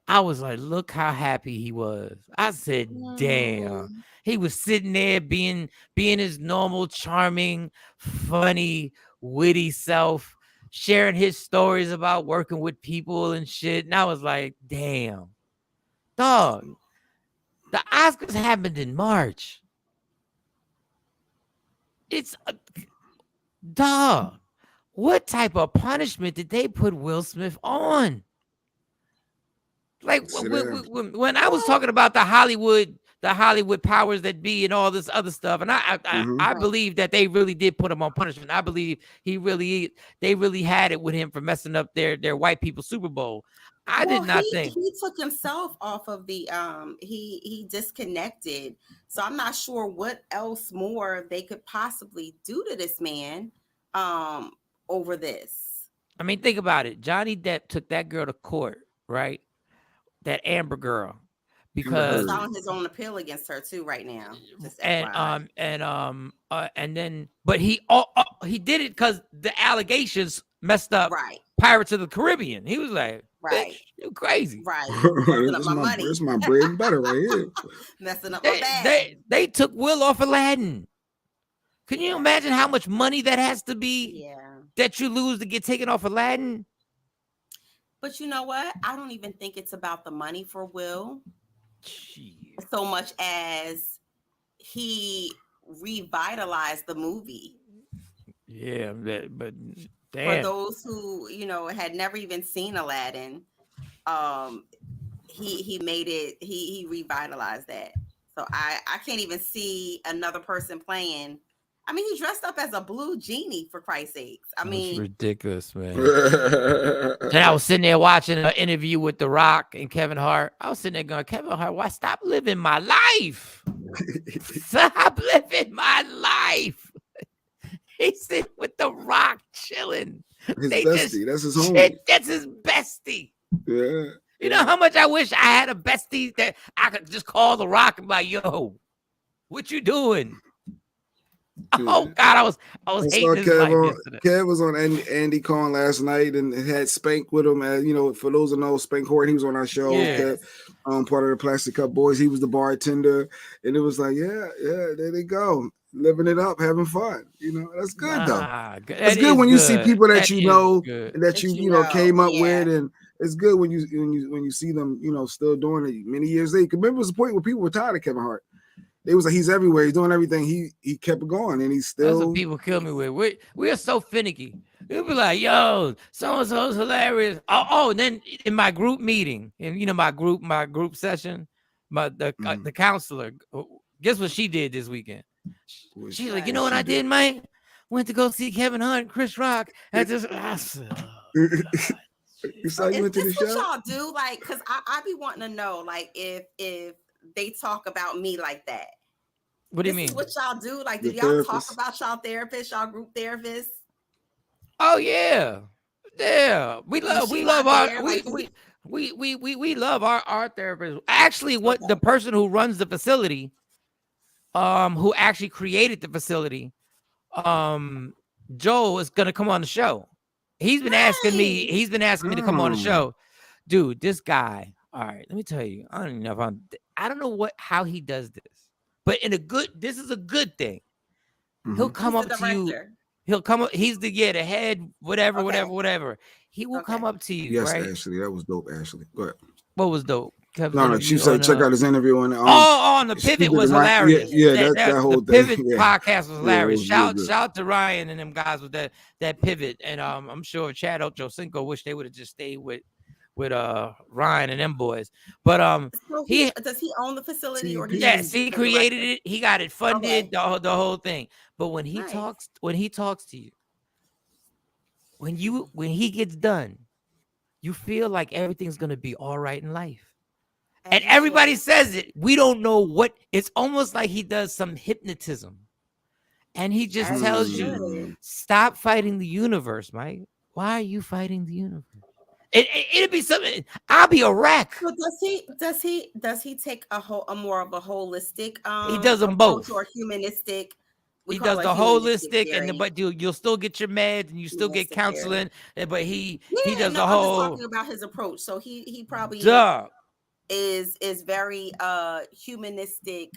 I was like, look how happy he was. I said, damn. He was sitting there being his normal, charming, funny, witty self, sharing his stories about working with people and shit. And I was like, damn. Dog, the Oscars happened in March. It's dog, what type of punishment did they put Will Smith on? Like when I was talking about the Hollywood powers that be and all this other stuff, and I believe that they really did put him on punishment. I believe they really had it with him for messing up their white people Super Bowl. I did not think he took himself off of the he disconnected. So I'm not sure what else more they could possibly do to this man over this. I mean, think about it. Johnny Depp took that girl to court, right? That Amber girl, because he's filing his own appeal against her too right now. And then but he did it because the allegations messed up Pirates of the Caribbean. He was like, bitch, you crazy. Right. This is my bread and butter right here. Messing up my bag. They took Will off Aladdin. Can you imagine how much money that has to be that you lose to get taken off Aladdin? But you know what? I don't even think it's about the money for Will so much as he revitalized the movie. Yeah, but damn. For those who, had never even seen Aladdin, he made it, he revitalized that. So I can't even see another person playing. I mean, he dressed up as a blue genie, for Christ's sakes. I mean, it's ridiculous, man. And I was sitting there watching an interview with The Rock and Kevin Hart. I was sitting there going, Kevin Hart, why stop living my life? Stop living my life. He's sitting with The Rock chilling. His bestie. That's his homie. That's his bestie. Yeah. You know how much I wish I had a bestie that I could just call The Rock and be like, yo, what you doing? Oh God, I was hating this Kev was on Andy Cohen last night and had Spank with him. As for those who know, Spank Horton, he was on our show. Yeah. Part of the Plastic Cup Boys. He was the bartender, and it was like, yeah, there they go, living it up, having fun. That's good though. It's good when you see people that and that you came up with, and it's good when you see them, still doing it many years later. Remember, it was a point where people were tired of Kevin Hart. They was like, he's everywhere. He's doing everything. He kept going, and he's That's still. what people kill me with. We are so finicky. They'll be like, "Yo, so and so's hilarious." And then in my group meeting, and my group session, the counselor. Guess what she did this weekend? She's like, "You know what I did, Mike? Went to go see Kevin Hart, Chris Rock at this." I said, You saw you went to the Is show? this what y'all do? Like, because I be wanting to know, like, if they talk about me like that. What do you mean? This is what y'all do? Like, do The y'all talk therapist. about y'all therapists, y'all group therapists? Oh yeah. We love our therapists. Actually, what the person who runs the facility, who actually created the facility, Joel is gonna come on the show. He's been asking me to come on the show. Dude, this guy. All right, let me tell you. I don't even know if I don't know how he does this, but this is a good thing. He'll come up to you. He'll come up. He's the head, whatever. He will come up to you. Yes, right? Ashley, that was dope. Ashley, go ahead. What was dope? No, she said check out his interview on on the Pivot was hilarious. Yeah, that whole the thing. Pivot podcast was hilarious. Shout out to Ryan and them guys with that Pivot, and I'm sure Chad Ochocinco wish they would have just stayed with Ryan and them boys. But so does he own the facility or he created it. He got it funded, the whole thing. But when he talks to you, when he gets done, you feel like everything's gonna be all right in life. And everybody says it. We don't know what. It's almost like he does some hypnotism. And he just tells you, stop fighting the universe, Mike. Why are you fighting the universe? It'd be something. I'll be a wreck. So does he take a more of a holistic he does them both or humanistic? He does the holistic, but you'll still get your meds and you still get counseling. But he does the whole. I'm just talking about his approach. So he probably is very humanistic.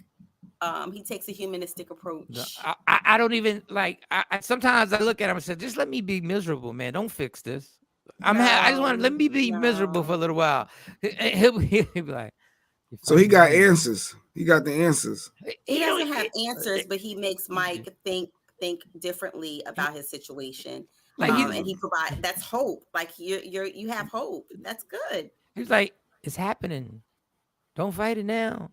He takes a humanistic approach. I don't even like. I sometimes I look at him and say, just let me be miserable, man. Don't fix this. I just want to let me be miserable for a little while. He'll be like. So he got answers. He got the answers. He doesn't have answers, but he makes Mike think differently about his situation. And he provides that's hope. Like you have hope. That's good. He's like, it's happening. Don't fight it now.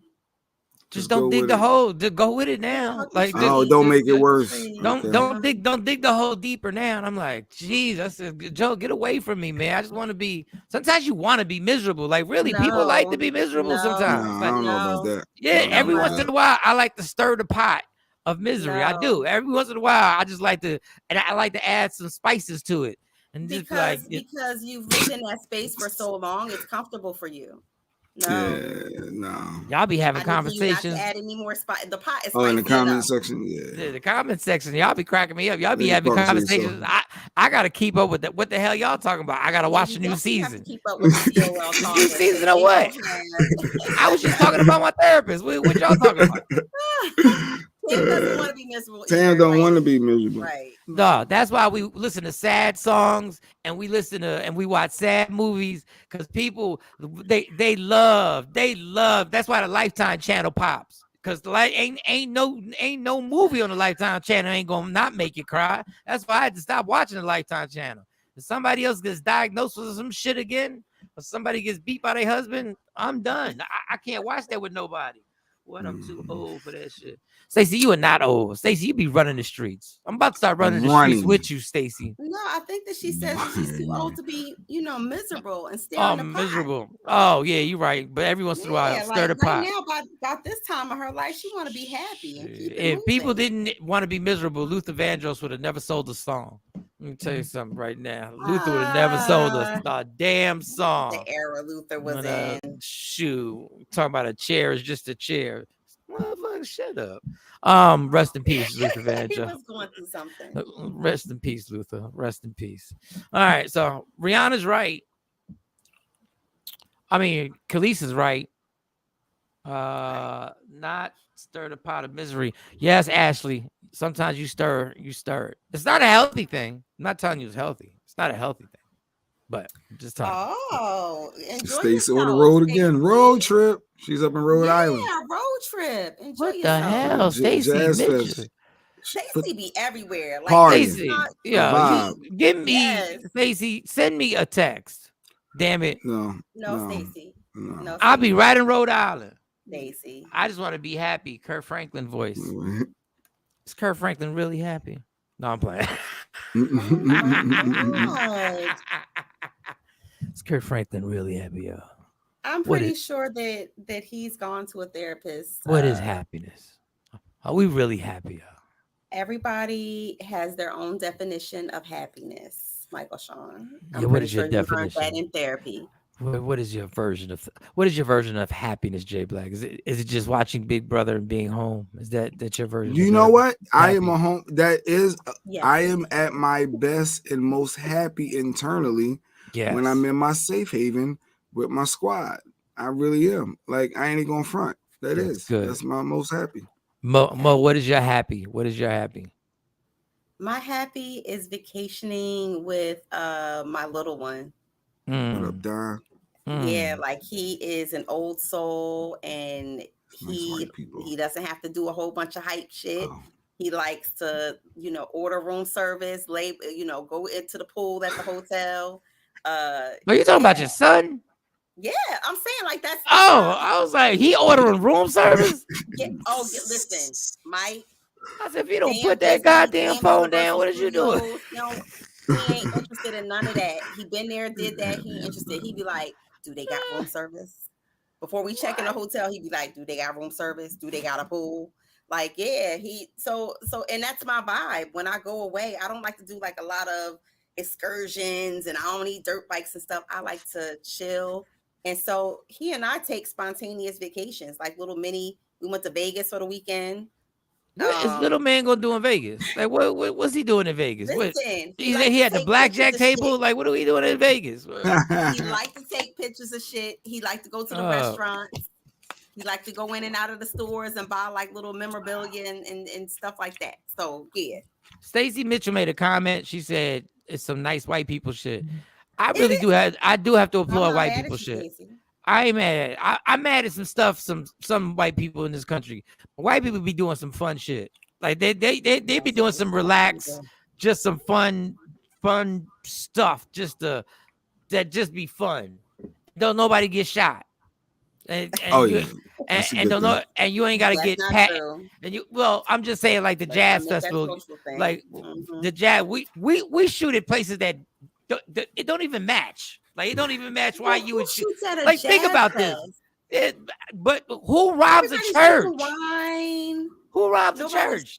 Just don't dig the hole. Just go with it now. Like, don't make it worse. Don't dig the hole deeper now. And I'm like, geez, I said, Joe, get away from me, man. I just want to be. Sometimes you want to be miserable. Like, really, people like to be miserable sometimes. I don't know about that. Yeah, every once in a while, I like to stir the pot of misery. I do. Every once in a while, I just like to, and I like to add some spices to it. And because you've lived in that space for so long, it's comfortable for you. No. Y'all be having conversations. Not to add any more spice. The pot is in the comment section. The comment section. Y'all be cracking me up. Y'all be having conversations. I gotta keep up with that. What the hell y'all talking about? I gotta watch the new season. Have to keep up with the COL talk. New season or what? I was just talking about my therapist. What y'all talking about? Tam doesn't want to be miserable. Tam don't want to be miserable. Right. No, that's why we listen to sad songs and we watch sad movies because people they love. That's why the Lifetime channel pops. Because ain't no movie on the Lifetime channel ain't gonna not make you cry. That's why I had to stop watching the Lifetime channel. If somebody else gets diagnosed with some shit again, or somebody gets beat by their husband, I'm done. I can't watch that with nobody. What? I'm too old for that shit. Stacey, you are not old. Stacey, you be running the streets. I'm about to start running the streets with you, Stacey. No, I think that she says that she's too old to be, miserable and stay in the pot. Miserable. Oh, yeah, you're right. But every once in a while, stir the pot. Right now, about this time of her life, she want to be happy. And keep it if people didn't want to be miserable, Luther Vandross would have never sold a song. Let me tell you something right now. Luther would have never sold a damn song. The era Luther was in. Shoot. Talking about a chair is just a chair. Motherfucker, shut up. Rest in peace, Luther Vandross. He was going through something. Rest in peace, Luther. Rest in peace. All right, so Rihanna's right. I mean, Khaleesi's right. Not stir the pot of misery. Yes, Ashley. Sometimes you stir it. It's not a healthy thing. I'm not telling you it's healthy. It's not a healthy thing. But just talking. Oh, Stacey on the road again. Road trip. She's up in Rhode Island. Yeah, road trip. Enjoy What the yourself. hell, Stacey Jazz Mitchell? Fest. Stacey be everywhere. Like Party. it's Stacey, not, yeah, vibe. give me yes. Stacey. Send me a text. Damn it. No, No, no, Stacey. no. No, I'll be right in Rhode Island. Stacey. I just want to be happy. Kurt Franklin voice. Is Kurt Franklin really happy? No, I'm playing. Oh my God. Is Kurt Franklin really happy, y'all? I'm What pretty is- sure that he's gone to a therapist. What is happiness? Are we really happy, y'all? Everybody has their own definition of happiness, Michael Sahwn. Yeah, I'm what pretty is your sure you learned definition? that in therapy. What is your version of happiness, Jay Black? Is it just watching Big Brother and being home? Is that your version? You of know what? I happy? am a home. That is, Yes. I am at my best and most happy internally when I'm in my safe haven with my squad. I really am. Like, I ain't even gonna front. That's good. That's my most happy. Mo, what is your happy? What is your happy? My happy is vacationing with my little one. What up, Don? Yeah, like he is an old soul and he doesn't have to do a whole bunch of hype shit. Oh. He likes to, order room service, go into the pool at the hotel. Are you talking about your son? Yeah, I'm saying like that's. I was like, he ordering room service. Yeah. Listen, Mike. I said, if you don't put that goddamn phone down, what is you doing? He ain't interested in none of that. He been there, did that. He ain't interested. He be like, do they got room service? Before we check in the hotel, he be like, do they got room service? Do they got a pool? Like, yeah, so and that's my vibe. When I go away, I don't like to do like a lot of excursions and I don't need dirt bikes and stuff. I like to chill. And so he and I take spontaneous vacations, like little mini. We went to Vegas for the weekend. What is little man gonna do in Vegas? Like, what's he doing in Vegas? Listen, he had the blackjack table. Like, what are we doing in Vegas? He liked to take pictures of shit. He liked to go to the restaurants. He liked to go in and out of the stores and buy like little memorabilia and stuff like that. So yeah. Stacey Mitchell made a comment. She said it's some nice white people shit. I really do have to applaud white people shit. Stacey. I ain't mad. I'm mad at some stuff. Some white people in this country. White people be doing some fun shit. Like they be doing some relaxed, just some fun stuff. Just be fun. Don't nobody get shot. And you ain't gotta get pat. And I'm just saying, like the jazz festival, like the jazz. We shoot at places that it don't even match. Like it don't even match why you would shoot. Like think about this. But who robs a church? Who robs a church?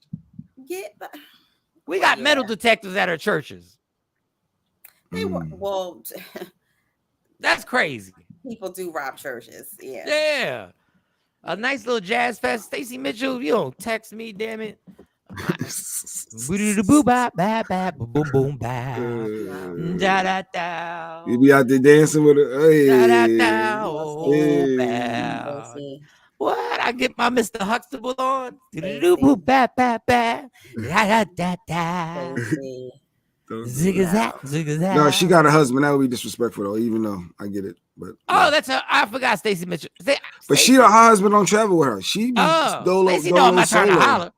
We got metal detectors at our churches. They were that's crazy. People do rob churches. Yeah. Yeah. A nice little jazz fest. Stacey Mitchell, you don't text me, damn it. You be out there dancing with her. What? I get my Mr. Huxtable on. Zig-a-zag. No, she got a husband. That would be disrespectful though, even though I get it. But that's her. I forgot Stacey Mitchell. But her husband don't travel with her. She be dolo solo.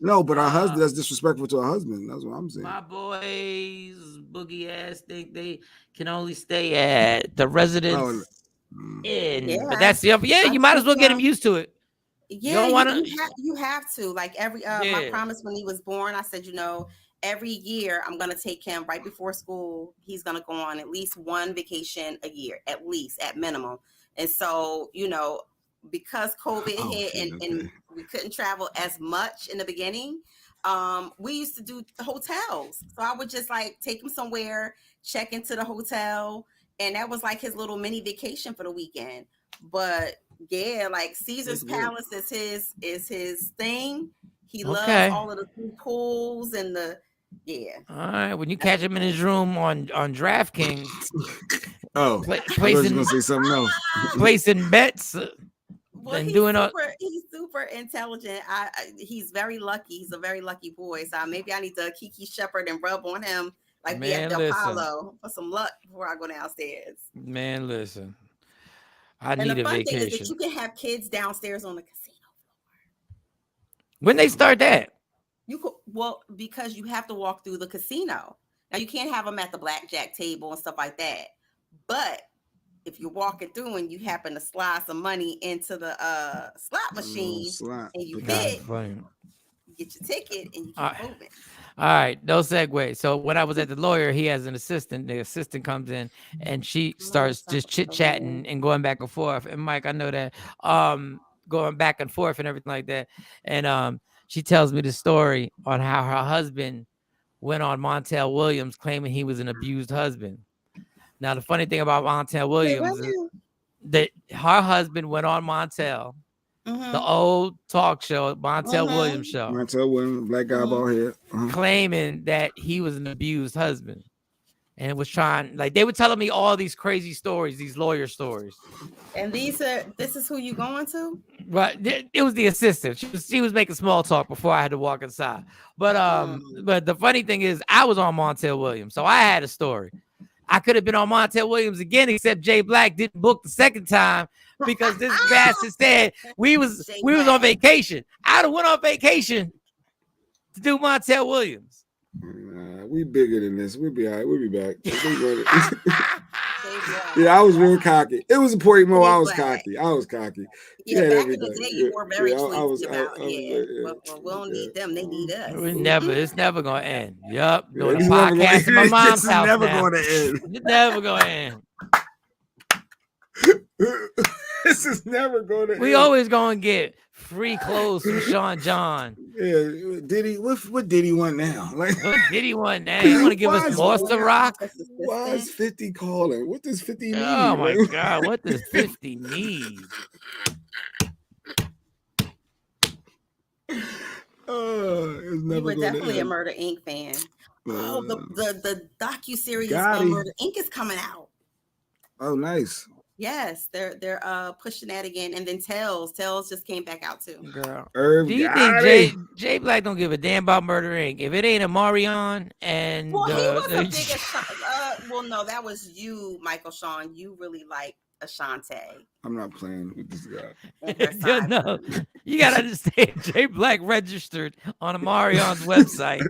No, but her husband, that's disrespectful to her husband. That's what I'm saying. My boys, boogie ass, think they can only stay at the residence inn. Yeah. But that's you might as well get him used to it. Yeah, you have to. Like my promise when he was born, I said, every year I'm gonna take him right before school. He's gonna go on at least one vacation a year, at least, at minimum. And so, because COVID hit and we couldn't travel as much in the beginning, we used to do hotels. So I would just like take him somewhere, check into the hotel, and that was like his little mini vacation for the weekend. But yeah, like Caesar's Palace is his thing. He loves all of the pools and the all right, when you catch him in his room on DraftKings, placing gonna say something else, placing bets. He's super intelligent. He's very lucky. He's a very lucky boy. So maybe I need to Kiki Shepherd and rub on him like we at Del Palo for some luck before I go downstairs. Man, listen. I need a vacation. Thing is that you can have kids downstairs on the casino. When they start that? You could, well, because you have to walk through the casino. Now you can't have them at the blackjack table and stuff like that. But if you're walking through and you happen to slide some money into the slot machine and you hit, you get your ticket and you keep moving. All right, no segue. So when I was at the lawyer, he has an assistant. The assistant comes in and she starts just chit chatting and going back and forth. And Mike, I know that going back and forth and everything like that. And she tells me the story on how her husband went on Montel Williams claiming he was an abused husband. Now the funny thing about Montel Williams is that her husband went on Montel. The old talk show, Montel Williams show. Montel Williams, black guy bald head. Claiming that he was an abused husband. And was trying, like, they were telling me all these crazy stories, these lawyer stories. And this is who you going to? But it was the assistant. She was making small talk before I had to walk inside. But the funny thing is, I was on Montel Williams, so I had a story. I could have been on Montel Williams again, except Jay Black didn't book the second time because this bastard said we was on vacation. I'd have went on vacation to do Montel Williams. We bigger than this. We'll be all right. We'll be back. Yeah, I was real cocky. It was a point more. I was cocky. Yeah, back in the day, you were very pleased about but we don't need them. They need us. It's never gonna end. Yep. Doing a podcast in my mom's house. Never now. going to end. It's never gonna end. This is never going to end. We always gonna get free clothes from Sean John. Yeah, Diddy. What Diddy want now? Like, what Diddy want now? You want to give us Monster Rock? Why is 50 calling? What does 50 need? Oh my God! What does 50 need? It's never you were definitely end. a Murder Inc. fan. The docuseries on Murder Inc. is coming out. Oh, nice. Yes, they're pushing that again, and then Tales just came back out too. Girl, Irv do you think Jay Black don't give a damn about Murder Inc? If it ain't a Marion and he was the biggest. Well, no, that was you, Michael Sean. You really like Ashante. I'm not playing with this guy. No, you gotta understand. Jay Black registered on a Marion's website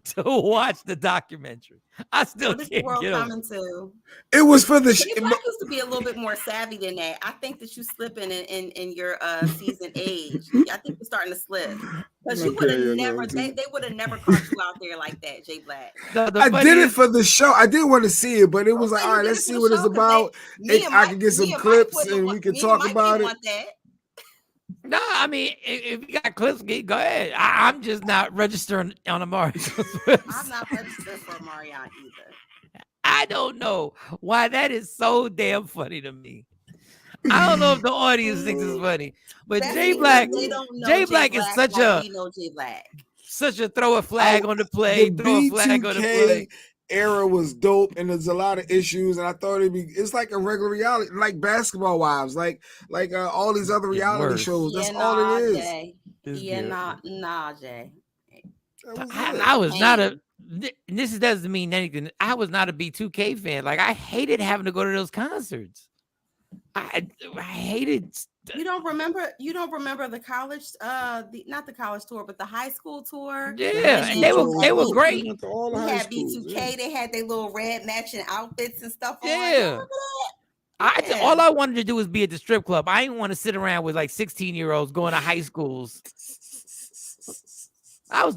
to watch the documentary. I still what is can't the world get coming to? It was for the. Jay Black used to be a little bit more savvy than that. I think that you slipping in your season age. I think you're starting to slip because you would have never. They would have never caught you out there like that, Jay Black. I did it for the show. I didn't want to see it, but it was like, all right, let's see what it's about. I can get some clips and we can talk about it. No, I mean, if you got clips, go ahead. I'm just not registering on a Marion. I'm not registered for Marion either. I don't know why that is so damn funny to me. I don't know if the audience thinks it's funny, but Jay Black is such a throw a flag on the play, throw a flag on the play. Era was dope, and there's a lot of issues, and I thought it's like a regular reality, like Basketball Wives, like all these other reality shows. That's all it is. Jay. I was not a. This doesn't mean anything. I was not a B2K fan. Like, I hated having to go to those concerts. I hated. You don't remember the college, not the college tour, but the high school tour. Yeah, and they were great. They had B2K. They had their little red matching outfits and stuff. Yeah. All I wanted to do was be at the strip club. I didn't want to sit around with like 16-year-olds going to high schools. Oh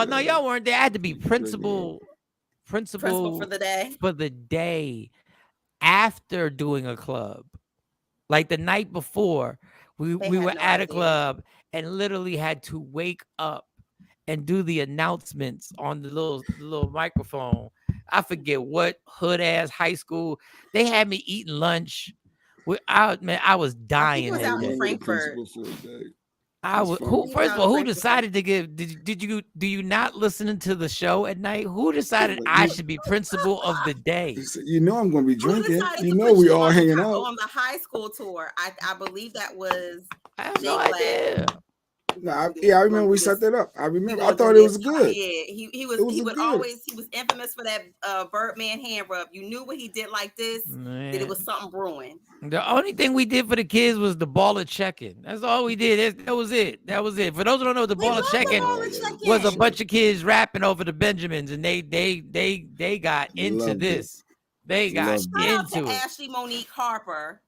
no, y'all weren't there. I had to be principal for the day after doing a club. Like the night before, we were at a club and literally had to wake up and do the announcements on the little microphone. I forget what hood ass high school. They had me eating lunch. I was dying. He was out in Frankfurt. First of all, who decided to give? Do you not listen to the show at night? Who decided I should be principal of the day? You know I'm going to be drinking. You know we all hanging out on the high school tour. I believe that was. I have no idea. I We remember we was set that up. I we remember. I gonna do thought it this. was good. Yeah, he was It was he would good. he was infamous for that Birdman hand rub. You knew when he did like this that it was something brewing. The only thing we did for the kids was the ball of checking. That's all we did. That was it. That was it. For those who don't know, the ball of checking was a bunch of kids rapping over the Benjamins, and they got into Loved this. They got Shout out to into it. Ashley Monique Harper,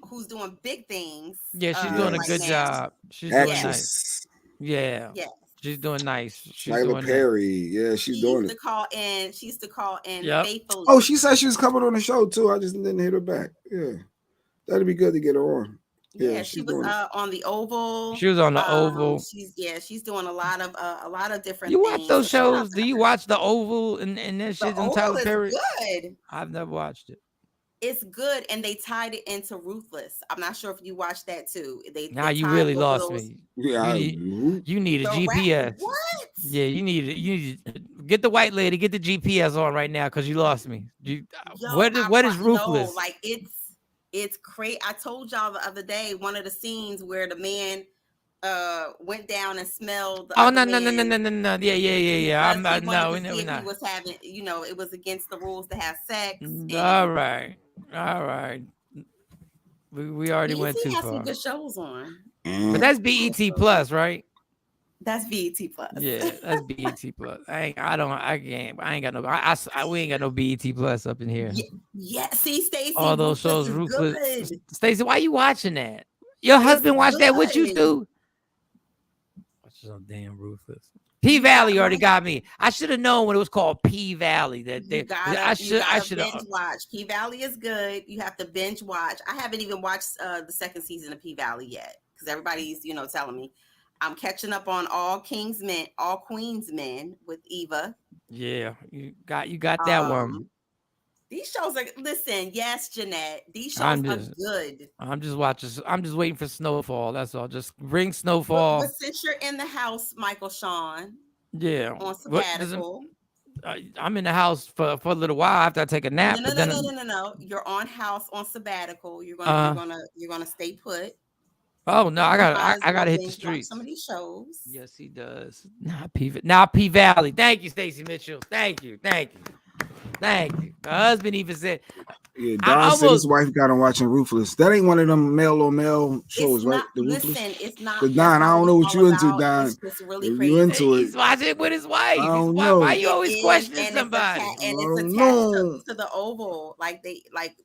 who's doing big things. Yeah, she's doing a right good now. job. She's doing nice. Actress. Yeah. Yes. She's doing nice. She's Nyla doing Perry. Yeah, she's She doing used it. to call in. She used to call in Yep. faithfully. Oh, she said she was coming on the show too. I just didn't hit her back. Yeah, that'd be good to get her on. Yeah, she was on the Oval. She was on the Oval. She's doing a lot of different. You things. watch those So shout out shows? to Do you her. watch the Oval and that The shit on Oval Tyler is Perry? good. I've never watched it. It's good, and they tied it into Ruthless. I'm not sure if you watched that too. Now they you tied really both of lost those- me. Yeah, You need a The GPS. What? Yeah, you need get the white lady, get the GPS on right now because you lost me. Yo, what is Ruthless? No, like it's crazy. I told y'all the other day one of the scenes where the man went down and smelled. The Oh other no. man Yeah. I'm because not. he wanted No, to see we're if not. he was having. It was against the rules to have sex. and All right. We already went BET too has far. some good shows on. But that's BET Plus, right? That's BET Plus. Yeah, that's BET Plus. I ain't got no. We ain't got no BET Plus up in here. Yeah. See, Stacey, All those shows, is Ruthless. good. Stacey, why you watching that? Your husband watched that with you good. too? Watch some damn Ruthless. P Valley already got me. I should have known when it was called P Valley. I should binge watch. P Valley is good. You have to binge watch. I haven't even watched the second season of P Valley yet because everybody's telling me. I'm catching up on All Queens Men with Eva. Yeah, you got that one. These shows are yes, Jeanette. These shows are good. I'm just waiting for Snowfall. That's all. Just bring Snowfall. But since you're in the house, Michael Sean. Yeah. On sabbatical. I'm in the house for a little while after I take a nap. No. You're on sabbatical. You're gonna stay put. Oh no, I gotta hit the streets. Some of these shows. Yes, he does. Now P Valley. Thank you, Stacey Mitchell. Thank you. My husband even said. Yeah, Don said his wife got him watching Ruthless. That ain't one of them male on male shows, right? It's not. But Don, I don't know what you into, Don. It's really if crazy. you into it, he's watching it with his wife. I don't know. Why you always questioning somebody? It's attached to the Oval. Like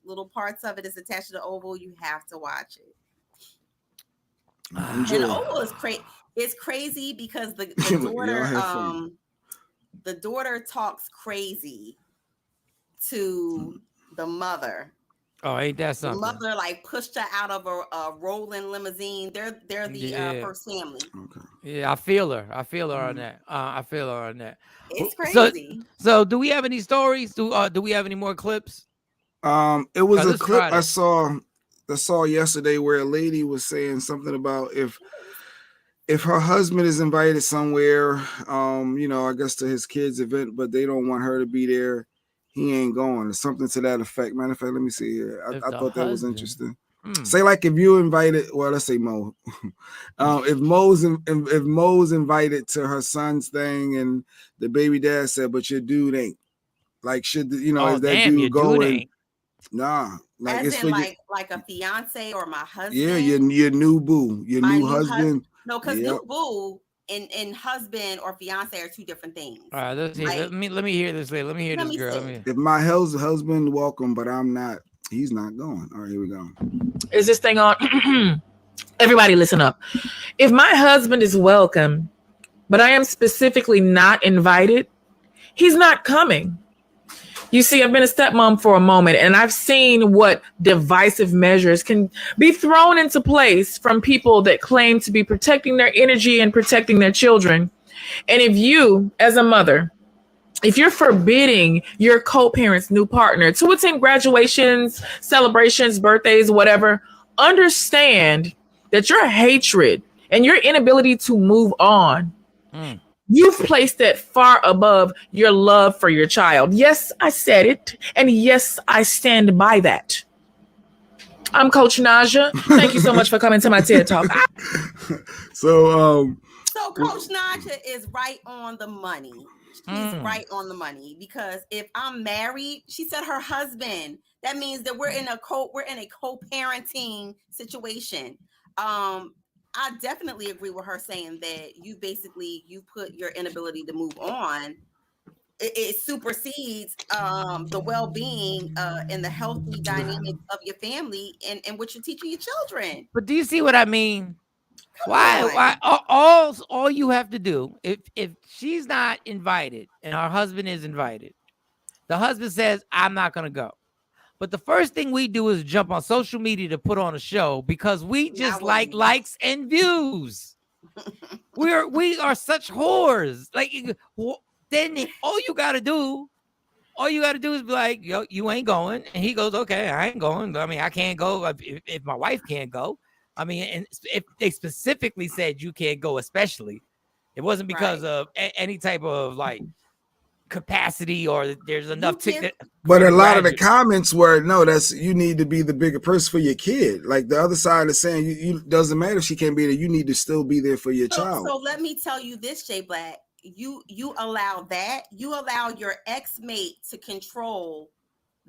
little parts of it is attached to the Oval. You have to watch it. And the Oval is crazy. It's crazy because the daughter, the daughter talks crazy to the mother. Oh, ain't that something? The mother pushed her out of a rolling limousine. They're the first family. Okay. Yeah, I feel her on that. I feel her on that. It's crazy. So do we have any stories? Do we have any more clips? It was a clip Friday. I saw yesterday where a lady was saying something about if her husband is invited somewhere, I guess to his kid's event, but they don't want her to be there, he ain't going. Something to that effect. Matter of fact, let me see here. I thought that was interesting. Say like if you invited, well, let's say Mo. If Mo's invited to her son's thing and the baby dad said, but your dude ain't. Like, should is that dude going? Nah, like as it's in, for like a fiance or my husband. Yeah, your new boo, your new husband. No, because new boo and husband or fiance are two different things. All right, let's hear. Let me hear this. Let me hear this girl. If my husband welcome, but I'm not, he's not going. All right, here we go. Is this thing on? Everybody listen up. If my husband is welcome, but I am specifically not invited, he's not coming. You see, I've been a stepmom for a moment, and I've seen what divisive measures can be thrown into place from people that claim to be protecting their energy and protecting their children. And if you, as a mother, if you're forbidding your co-parent's new partner to attend graduations, celebrations, birthdays, whatever, understand that your hatred and your inability to move on, you've placed that far above your love for your child. Yes, I said it. And yes, I stand by that. I'm Coach Naja. Thank you so much for coming to my TED Talk. So Coach Naja is right on the money. She's right on the money, because if I'm married, she said her husband, that means that we're in a co-parenting situation. I definitely agree with her saying that you put your inability to move on. It supersedes the well-being and the healthy dynamics of your family and what you're teaching your children. But do you see what I mean? Come on. Why all you have to do, if she's not invited and her husband is invited, the husband says, I'm not gonna go. But the first thing we do is jump on social media to put on a show because we just like likes and views. we are such whores. Like, then all you gotta do is be like, yo, you ain't going. And he goes, okay, I ain't going. I mean, I can't go if my wife can't go. I mean, and if they specifically said you can't go, especially, it wasn't because of any type of like capacity or there's enough ticket. But a lot of the comments were, no, that's, you need to be the bigger person for your kid. Like the other side is saying, you doesn't matter if she can't be there, you need to still be there for your child. So let me tell you this, Jay Black, you allow that, you allow your ex-mate to control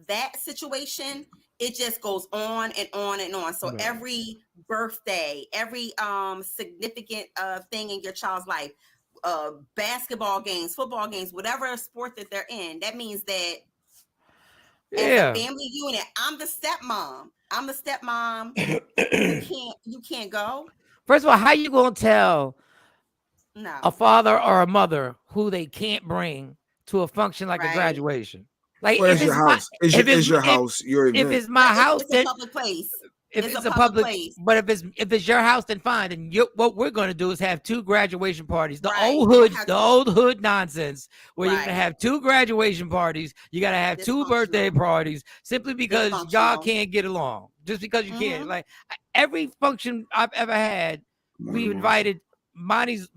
that situation. It just goes on and on and on. So every birthday, every significant thing in your child's life, basketball games, football games, whatever sport that they're in, that means that as a family unit, I'm the stepmom. You can't go. First of all, how you gonna tell a father or a mother who they can't bring to a function like a graduation? Like, well, it's your house. It's your house. Your event. If it's my house, it's a public place. If it's a public place. But if it's your house, then fine. And what we're going to do is have 2 graduation parties. The old hood nonsense where you're going to have 2 graduation parties. You got to have 2 birthday parties simply because y'all can't get along. Just because you can't. Like, every function I've ever had, we invited. Monty's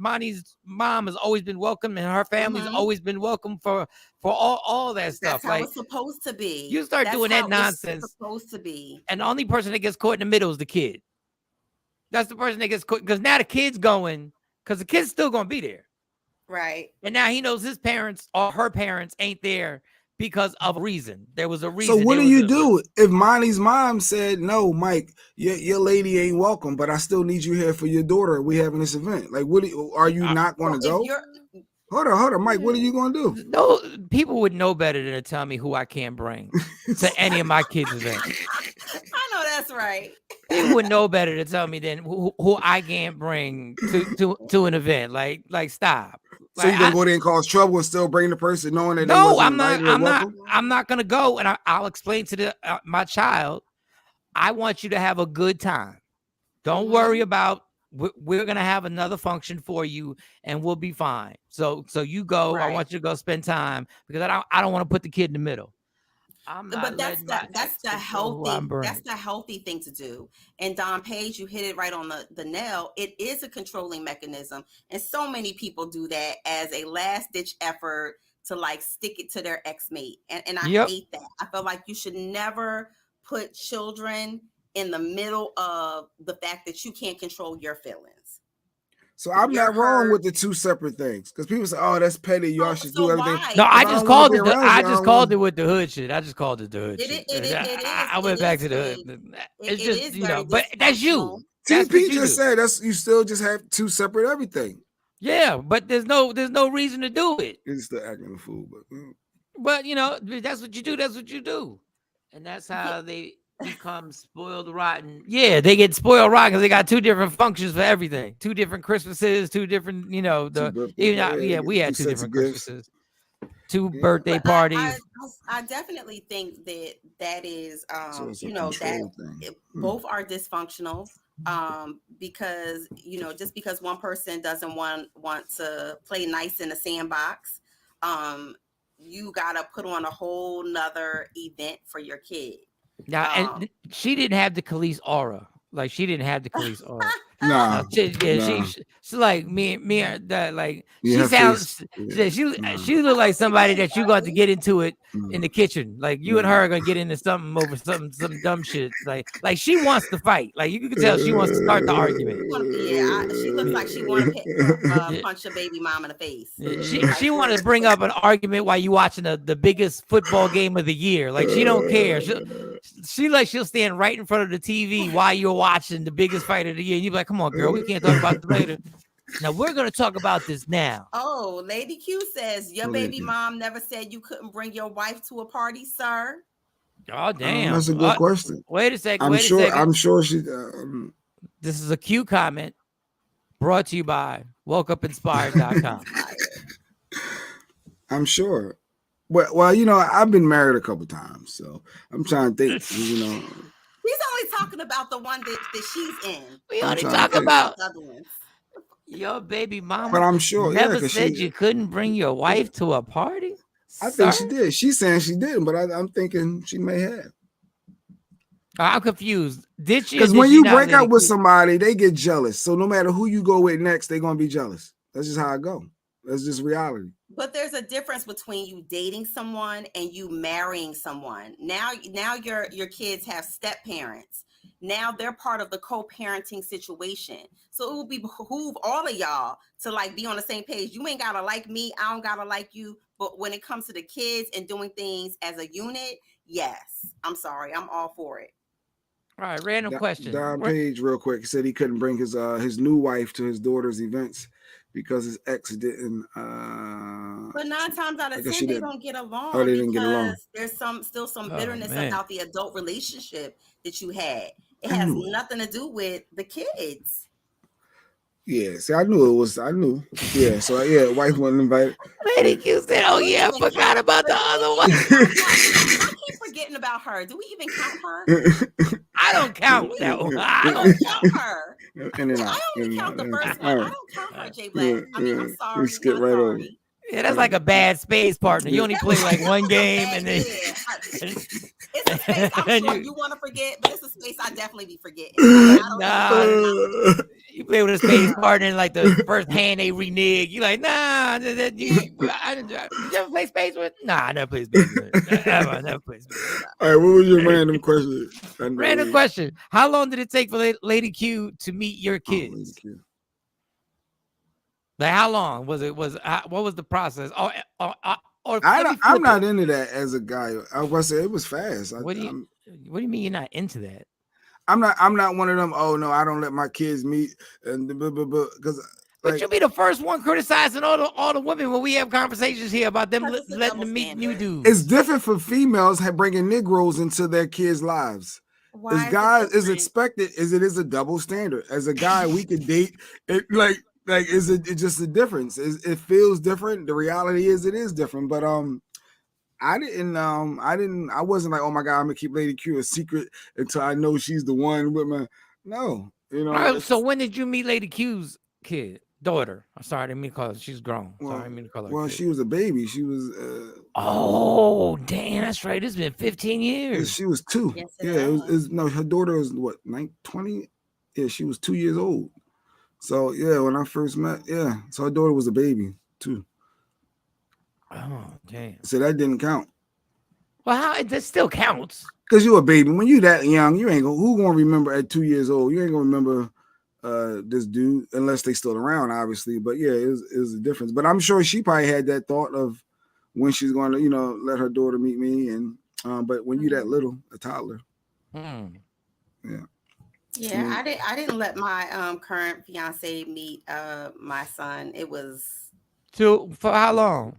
mom has always been welcome, and her family's always been welcome for all that stuff. That's how it's supposed to be. You start doing that nonsense. It's supposed to be. And the only person that gets caught in the middle is the kid. That's the person that gets caught, because now the kid's going, because the kid's still going to be there. Right. And now he knows his parents or her parents ain't there because of a reason. There was a reason. So what do you do if Monty's mom said, no, Mike, your lady ain't welcome, but I still need you here for your daughter. We having this event. Like, are you not going to go? Hold on, Mike. What are you going to do? No, people would know better than to tell me who I can't bring to any of my kids' events. I know that's right. People would know better to tell me than who I can't bring to an event. Like stop. So you gonna go there and cause trouble and still bring the person knowing that I'm not gonna go, and I'll explain to my child. I want you to have a good time. Don't worry about. We're gonna have another function for you, and we'll be fine. So you go. Right. I want you to go spend time because I don't want to put the kid in the middle. But that's the healthy thing to do. And Don Page, you hit it right on the nail. It is a controlling mechanism, and so many people do that as a last ditch effort to like stick it to their ex-mate. And I hate that. I feel like you should never put children in the middle of the fact that you can't control your feelings. So I'm not wrong with the 2 separate things, because people say, "Oh, that's petty. Y'all should do everything." No, I just called it. I just called it with the hood shit. I just called it the hood shit. I went back to the hood. It's just but that's you. TP just said you still just have 2 separate everything. Yeah, but there's no reason to do it. It's still acting a fool, but that's what you do. That's what you do, and that's how they become spoiled rotten. Yeah, they get spoiled rotten because they got 2 different functions for everything. 2 different Christmases, 2 different, we had 2 different Christmases, 2 birthday parties. I definitely think that is both are dysfunctional. Because just because one person doesn't want to play nice in a sandbox, you gotta put on a whole nother event for your kid. Now, and she didn't have the Khalees aura. Like she didn't have the crease on. Nah, She like me that like Yeah, she her sounds face, she look like somebody that you got to get into it in the kitchen. Like you and Yeah. her are gonna get into something over some dumb shit. Like she wants to fight. Like you can tell she wants to start the argument. She looks like she want to punch a baby mom in the face. She wanted to bring up an argument while you watching the biggest football game of the year. Like she don't care. She'll stand right in front of the TV while you're watching the biggest fight of the year. And you're like, come on, girl, we can't talk about this later. Now we're gonna talk about this now. Oh, Lady Q says your baby mom never said you couldn't bring your wife to a party, sir. Oh damn, that's a good question. Wait a second. I'm sure she. This is a Q comment brought to you by WokeUpInspired.com. I'm sure. Well, you know, I've been married a couple times, so I'm trying to think. You know, he's only talking about the one that she's in. We only talk about other ones. Your baby mama, but I'm sure never said you couldn't bring your wife to a party. I think she did. She's saying she didn't, but I'm thinking she may have. I'm confused. Did she? Because when you break up with somebody, they get jealous. So no matter who you go with next, they're gonna be jealous. That's just how it go. That's just reality. But there's a difference between you dating someone and you marrying someone. Now your kids have step parents. Now they're part of the co-parenting situation. So it will behoove all of y'all to like be on the same page. You ain't gotta like me, I don't gotta like you. But when it comes to the kids and doing things as a unit, yes. I'm sorry, I'm all for it. All right, random question. Don Page, real quick, he said he couldn't bring his new wife to his daughter's events because his ex didn't. But 9 times out of 10, they don't get along. Oh, they didn't get along. There's still some bitterness about the adult relationship that you had. It has nothing to do with the kids. Yeah, see, I knew it was. I knew. Yeah, so yeah, wife wasn't invited. Lady Q said, "Oh yeah, I forgot about the other one." I keep forgetting about her. Do we even count her? I don't count that one. I don't count her. I only count the first one. I don't count her, J Black. I mean, I'm sorry. We skip right over. Yeah, that's like a bad space partner. You only play like one game and then it's a space I'm sure you want to forget, but it's a space I definitely be forgetting. You play with a space partner and like the first hand they renege. You like, nah, you ever play space with? Nah, I never play space with. I never play space with. All right, what was your random question? Random question. How long did it take for Lady Q to meet your kids? Like how long was it? What was the process? I'm not into that as a guy. I was say it was fast. What do you mean you're not into that? I'm not one of them. Oh no, I don't let my kids meet and because. But you'll be the first one criticizing all the women when we have conversations here about them letting them meet new dudes. It's different for females bringing Negroes into their kids' lives. As guys, is expected as it is a double standard. As a guy, we could date it like is it just a difference? It feels different. The reality is it is different. But I wasn't like, oh my God, I'm gonna keep Lady Q a secret until I know she's the one with my no. You know. Right, so when did you meet Lady Q's daughter? I'm sorry, I didn't mean to call her. She's grown. Well, sorry, I didn't mean to call her. Well, she was a baby. She was. Oh damn, that's right. It's been 15 years. She was 2. Yes, no, her daughter was what 20. Yeah, she was 2 years old. So yeah, when I first met, so her daughter was a baby too. Oh damn! So that didn't count. Well, that still counts? Because you're a baby. When you that young, you ain't who gonna remember at 2 years old? You ain't gonna remember this dude unless they still around, obviously. But yeah, it was a difference. But I'm sure she probably had that thought of when she's going to, let her daughter meet me. And but when you that little, a toddler, yeah. Yeah, I didn't let my current fiance meet my son. It was for how long?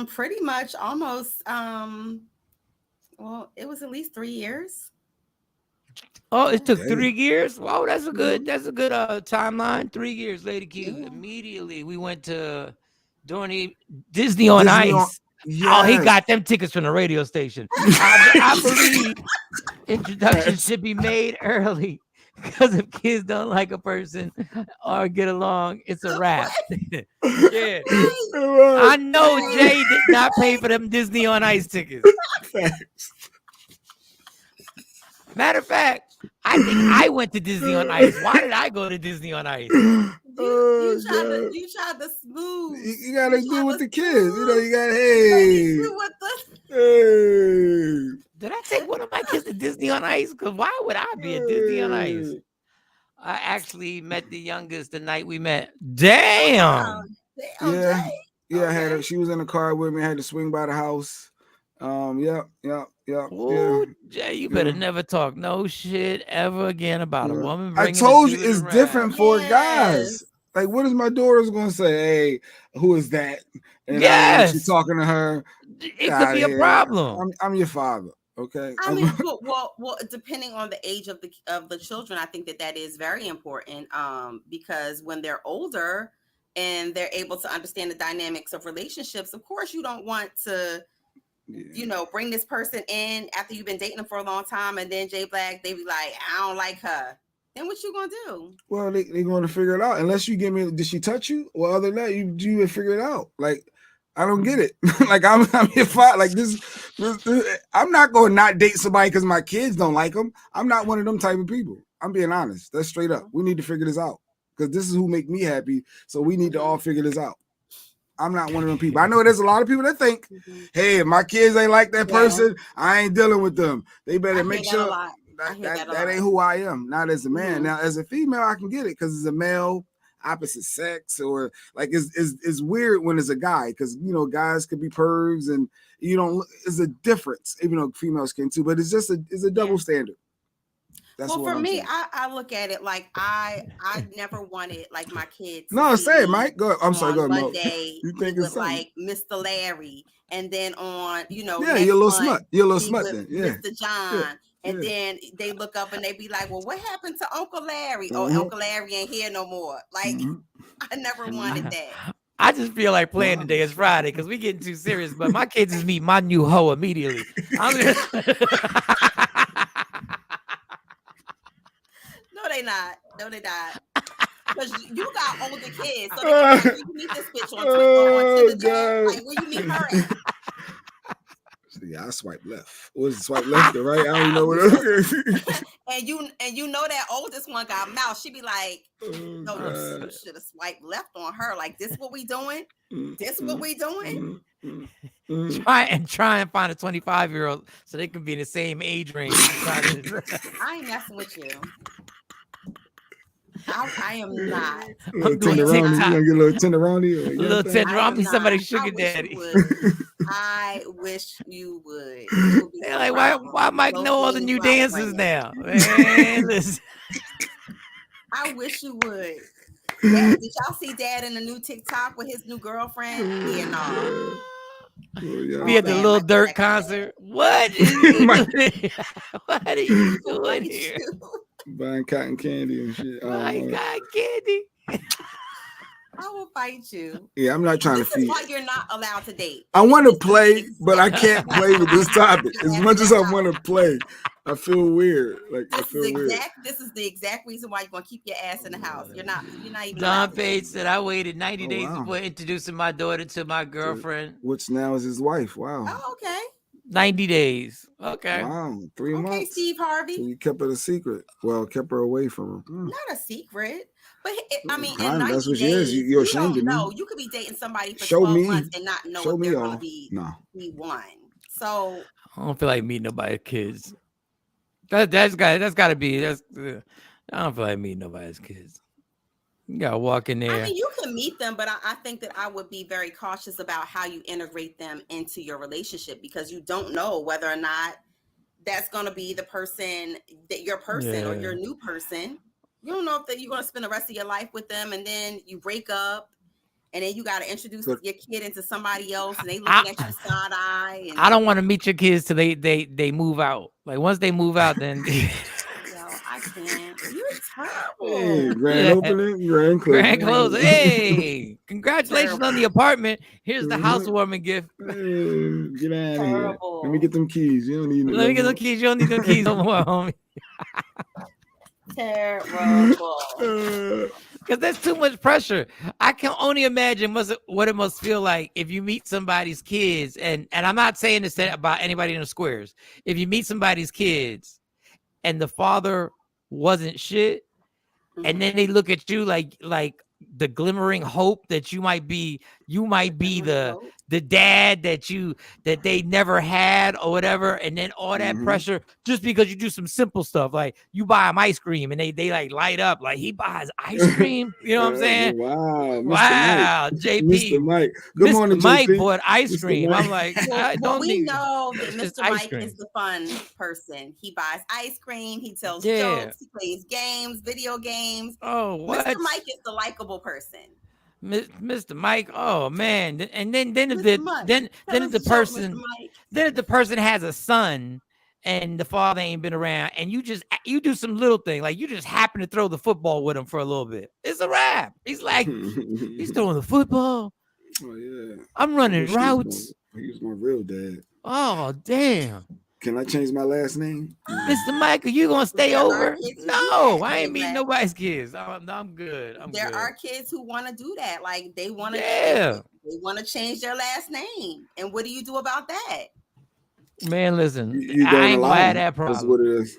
Pretty much almost well, it was at least 3 years. Oh, it took 3 years. Wow, that's a good timeline. 3 years, Lady Q. Yeah. Immediately we went to Disney on Ice. Oh, he got them tickets from the radio station. I believe introductions should be made early because if kids don't like a person or get along, it's a wrap. Yeah. I know Jay did not pay for them Disney on Ice tickets. Matter of fact, I think I went to Disney on Ice. Why did I go to Disney on Ice? You tried to smooth. You gotta do with the kids. You know, you got hey. Did I take one of my kids to Disney on Ice? Because why would I be at Disney on Ice? I actually met the youngest the night we met. Damn. Yeah. Yeah, I had her. She was in the car with me. I had to swing by the house. Yeah. Ooh, Jay, you better never talk no shit ever again about a woman. I told you it's different for guys. Like, what is my daughter's gonna say? Hey, who is that? And she's talking to her. It could be a problem. I'm your father. Okay. I mean, well, depending on the age of the children, I think that is very important. Because when they're older and they're able to understand the dynamics of relationships, of course, you don't want to, bring this person in after you've been dating them for a long time, and then Jay Black, they be like, I don't like her. Then what you gonna do? Well, they're going to figure it out. Unless you give me, did she touch you? Well, other than that, you figure it out. Like, I don't get it. Like, I'm your father. Like this, I'm not going to not date somebody because my kids don't like them. I'm not one of them type of people. I'm being honest. That's straight up. We need to figure this out because this is who make me happy. So we need to all figure this out. I'm not one of them people. I know there's a lot of people that think, hey, if my kids ain't like that person, I ain't dealing with them. They better make sure that ain't who I am. Not as a man. Now, as a female, I can get it because it's a male, opposite sex, or like it's weird when it's a guy because guys could be pervs and it's a difference, even though females can too, but it's just a double standard. That's well, for me, I look at it like I never wanted like my kids. No, say it, Mike. Go. I'm sorry. Go ahead. Monday, you think it's like Mr. Larry, and then on you're a little smut. You're a little smut then. Yeah. Mr. John, and then they look up and they be like, "Well, what happened to Uncle Larry? Oh, Uncle Larry ain't here no more." Like I never wanted that. I just feel like playing today. It's Friday because we getting too serious. But my kids just meet my new hoe immediately. No, they not. Because you got older kids, so they can you meet this bitch on Twitter, like where you meet her at? Yeah, I swipe left. Was it swipe left or right? I don't know what it is. and you know that oldest one got mouth. She be like, "No, you should have swiped left on her. Like this, what we doing? This what we doing?" Try and find a 25-year-old so they can be in the same age range. I ain't messing with you. I am not. I'm doing TikTok. You gonna get a little tenderoni? A little tenderoni, somebody's sugar daddy. I wish you would. They're like, why Mike know all the new dances now? Man, listen. I wish you would. Dad, did y'all see Dad in the new TikTok with his new girlfriend? Yeah, no. Be at the Lil Durk concert. What is what are you doing here? Buying cotton candy and shit. Buying cotton candy. I will fight you. Yeah, I'm not trying to feed. This is why you're not allowed to date. I want to play, but I can't play with this topic. As much as I want to play, I feel weird. Like I feel weird. This is the exact reason why you're gonna keep your ass in the house. You're not even. Don Page said I waited 90 days before introducing my daughter to my girlfriend, which now is his wife. Wow. Oh, okay. 90 days. Okay. Wow. 3 months. Okay, Steve Harvey. So you kept it a secret. Well, kept her away from him. Not a secret. But I mean, in 90 that's what she is. You're ashamed of me. No, you could be dating somebody for 12 months and not know if they're going to be one. So I don't feel like meeting nobody's kids. That's got to be. I don't feel like meeting nobody's kids. You gotta walk in there. I mean, you can meet them, but I think that I would be very cautious about how you integrate them into your relationship because you don't know whether or not that's going to be the person that your person or your new person. You don't know if you're going to spend the rest of your life with them, and then you break up, and then you got to introduce your kid into somebody else, and they looking at you side eye. I don't want to meet your kids till they move out. Like once they move out, then. I can't. You're terrible. Hey, grand opening, grand closing. Grand closing. Hey, congratulations on the apartment. Here's the housewarming gift. Hey, get out of here. Let me get them keys. You don't need them. Let me get them keys. You don't need them keys no more, homie. Terrible. Because that's too much pressure. I can only imagine what it must feel like if you meet somebody's kids, and I'm not saying this about anybody in the squares. If you meet somebody's kids, and the father wasn't shit, and then they look at you like the glimmering hope that you might be the dad that they never had or whatever, and then all that pressure just because you do some simple stuff like you buy them ice cream and they like light up like he buys ice cream. You know what I'm saying? Wow, wow, Mike. JP, Mr. Mike. Good morning, Mr. Mike JP. bought ice Mr. cream. Mike. I'm like, I Well, don't we need know that just Mr. ice Mike cream. is the fun person. He buys ice cream. He tells Yeah. jokes. He plays games, video games. Oh, what? Mr. Mike is the likable person. Mr. Mike, oh man, and then if Mr. Mike, tell us the a joke, person Mr. Mike. then if the person has a son and the father ain't been around, and you do some little thing like you just happen to throw the football with him for a little bit, it's a wrap. He's like, he's throwing the football. Oh yeah, I'm running routes. He was my real dad. Oh damn. Can I change my last name? Mr. Michael, you gonna stay There over? are kids who do No, that, I ain't meeting J-Black. nobody's kids. I'm good. There good. are kids who want to do that. Like they want to, Yeah. they want to change their last name. And what do you do about that? Man, listen, You I don't ain't allow gonna have them. that problem. That's what it is.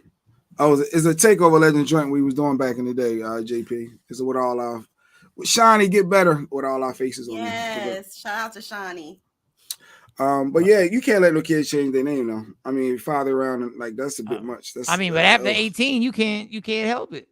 Oh, it's a Takeover Legend joint we was doing back in the day, JP. It's with all our Shawnee get better with all our faces on it. Yes, shout out to Shawnee. But yeah, you can't let no kids change their name though. I mean, father around and like that's a bit much. That's, I mean, but after 18, you can't help it.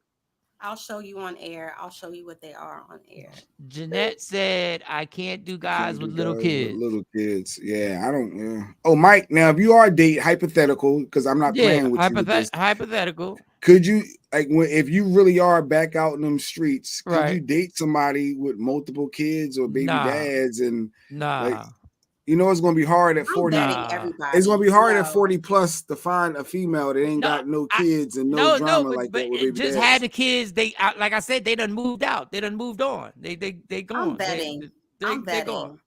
I'll show you on air. I'll show you what they are on air. Jeanette said, "I can't do guys with little kids." With little kids, yeah, I don't. Yeah. Oh, Mike, now if you are date hypothetical, because I'm not playing with you. With this, hypothetical. Could you if you really are back out in them streets? Could Right. you date somebody with multiple kids or baby dads and like, you know, it's gonna be hard at 40. It's gonna be hard at 40 plus to find a female that ain't got no kids and no drama like that with baby just dads. had the kids. They like I said, they done moved out. They done moved on. They gone. I'm betting. I'm They betting. gone.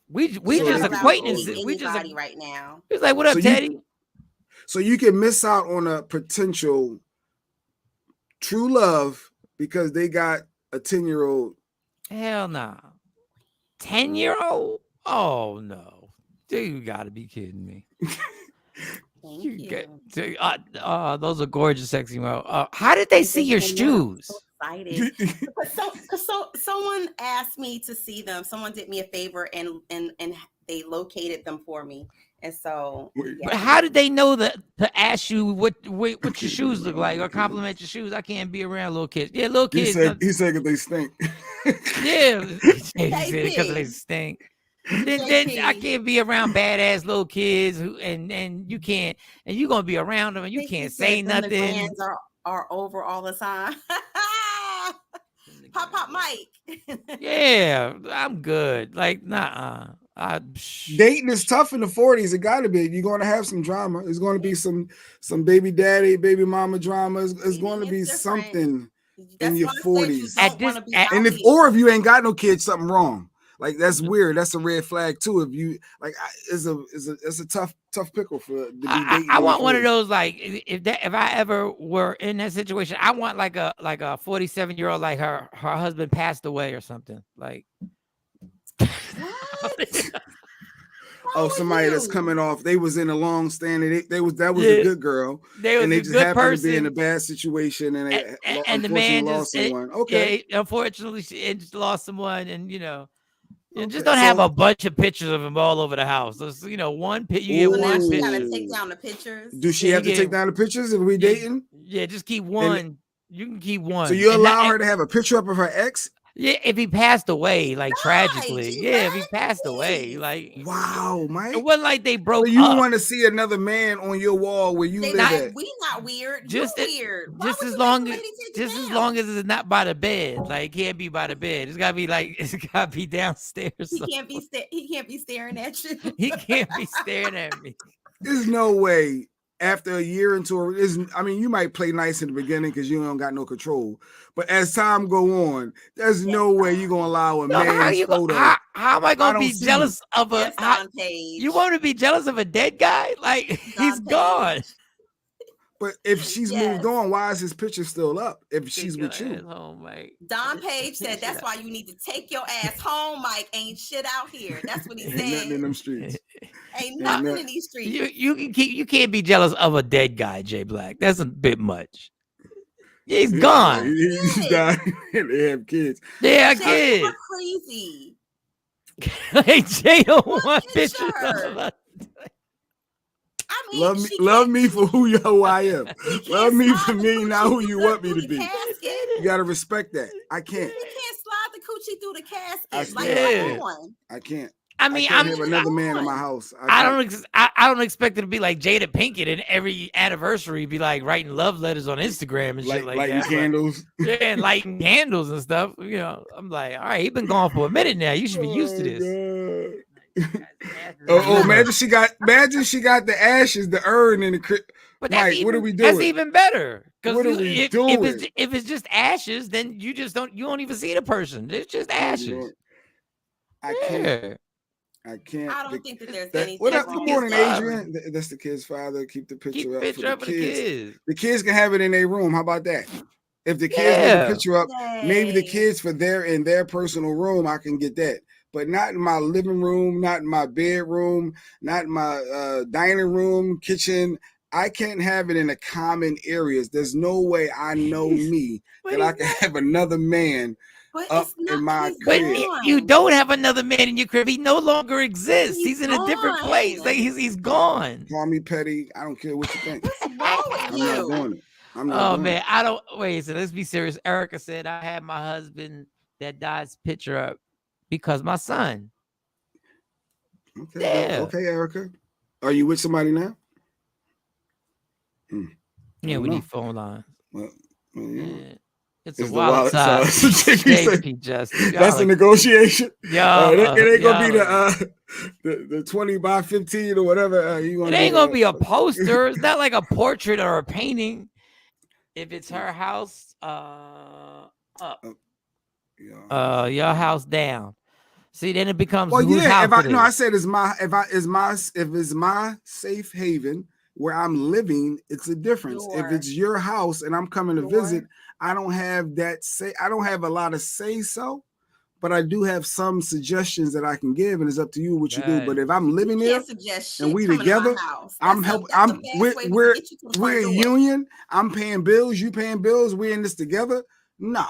We So just acquaintances. We just right now. It's like, what up, Teddy? So you can miss out on a potential true love because they got a 10-year-old. Hell no. 10-year-old? Oh no. You gotta be kidding me. Thank you. Those are gorgeous, sexy models. How did they see your shoes? So excited. so someone asked me to see them. Someone did me a favor and they located them for me. And so, yeah. But how did they know that to ask you what your shoes look like or compliment your shoes? I can't be around little kids. Yeah, little kids. He said because they stink. Yeah, he said because they stink. Then I can't be around badass little kids and you can't, and you're gonna be around them and you can't say nothing. The brands are over all the time. Pop Mike. Yeah, I'm good. Like, nah. Dating is tough in the 40s. It gotta be. You're gonna have some drama. It's gonna be some baby daddy, baby mama drama. It's going to be something in your 40s. And if you ain't got no kids, something wrong. Like that's weird. That's a red flag too. If you like, it's a tough pickle for to be dating. I want one of those like if I ever were in that situation, I want like a 47-year-old like her husband passed away or something like. Somebody that's coming off. They was in a long standing. That was a good girl, and they just happened to be in a bad situation, and the man lost someone. Okay, yeah, unfortunately, she just lost someone, and you know. You just don't have a bunch of pictures of him all over the house. There's, one picture. You get one picture. Gotta take down the pictures. Do she have to take down the pictures if we dating? Yeah, just keep one. You can keep one. So you allow her to have a picture up of her ex? Yeah, if he passed away, like tragically. Yeah, if he passed away, like wow, Mike. It wasn't like they broke up. You want to see another man on your wall where you live at? We not weird. Just weird. Just as long as it's not by the bed. Like it can't be by the bed. It's gotta be downstairs. He can't be staring at you. He can't be staring at me. There's no way. After a year into you might play nice in the beginning because you don't got no control. But as time go on, there's no way you're gonna allow a man's photo. How am I gonna be jealous of you want to be jealous of a dead guy? Like he's gone. But if she's moved Yes. on, why is his picture still up? If she's Take your with you, ass home, Mike. Don Page said that's why you need to take your ass home, Mike. Ain't shit out here. That's what he ain't nothing in said. them streets. Ain't nothing nothing. in these streets. You can't be jealous of a dead guy, Jay Black. That's a bit much. He's gone. He's died and they have kids. Yeah, Jay, kids. you're crazy. Hey, Jay don't want picture. pictures of us. I mean, Love me for who I am. Love me for me, not who you want me to be. Casket. You gotta respect that. I can't. You can't slide the coochie through the casket. Yeah. Come on. I can't. I mean, I can't have another man in my house. I don't expect it to be like Jada Pinkett and every anniversary be like writing love letters on Instagram and shit like lighting that. candles. Yeah, and lighting candles and stuff. You know, I'm like, all right, he's been gone for a minute now. You should be used to this. Imagine she got the ashes, the urn, and the crib. But Mike, what are we doing? That's even better. What are we doing? If it's just ashes, then you don't even see the person. It's just ashes. I can't. I don't think that there's anything wrong. Good morning, father. Adrian. That's the kid's father. Keep the picture up for of the kids. The kids can have it in their room. How about that? If the kids get the picture up, maybe the kids in their personal room, I can get that. But not in my living room, not in my bedroom, not in my dining room, kitchen. I can't have it in the common areas. There's no way I know me that I can have another man up in my crib. But you don't have another man in your crib. He no longer exists. He's in a different place. Like he's gone. Call me petty. I don't care what you think. I'm not doing it. Man, I don't wait. So let's be serious. Erica said I had my husband that died's picture up because my son. Okay. Yeah. Okay, Erica. Are you with somebody now? Yeah, we need phone lines. Well, yeah. It's a wallet size. That's a negotiation. Yeah, it ain't gonna be the 20 by 15 or whatever. It ain't gonna be a poster. It's not like a portrait or a painting. If it's her house, up. Your house down. See, then it becomes I said if it's my safe haven where I'm living, it's a difference. Sure. If it's your house and I'm coming to visit, I don't have I don't have a lot of say so, but I do have some suggestions that I can give, and it's up to you what you do. But if I'm living there and we together, I'm helping. We're a union. I'm paying bills. You paying bills. We're in this together. No.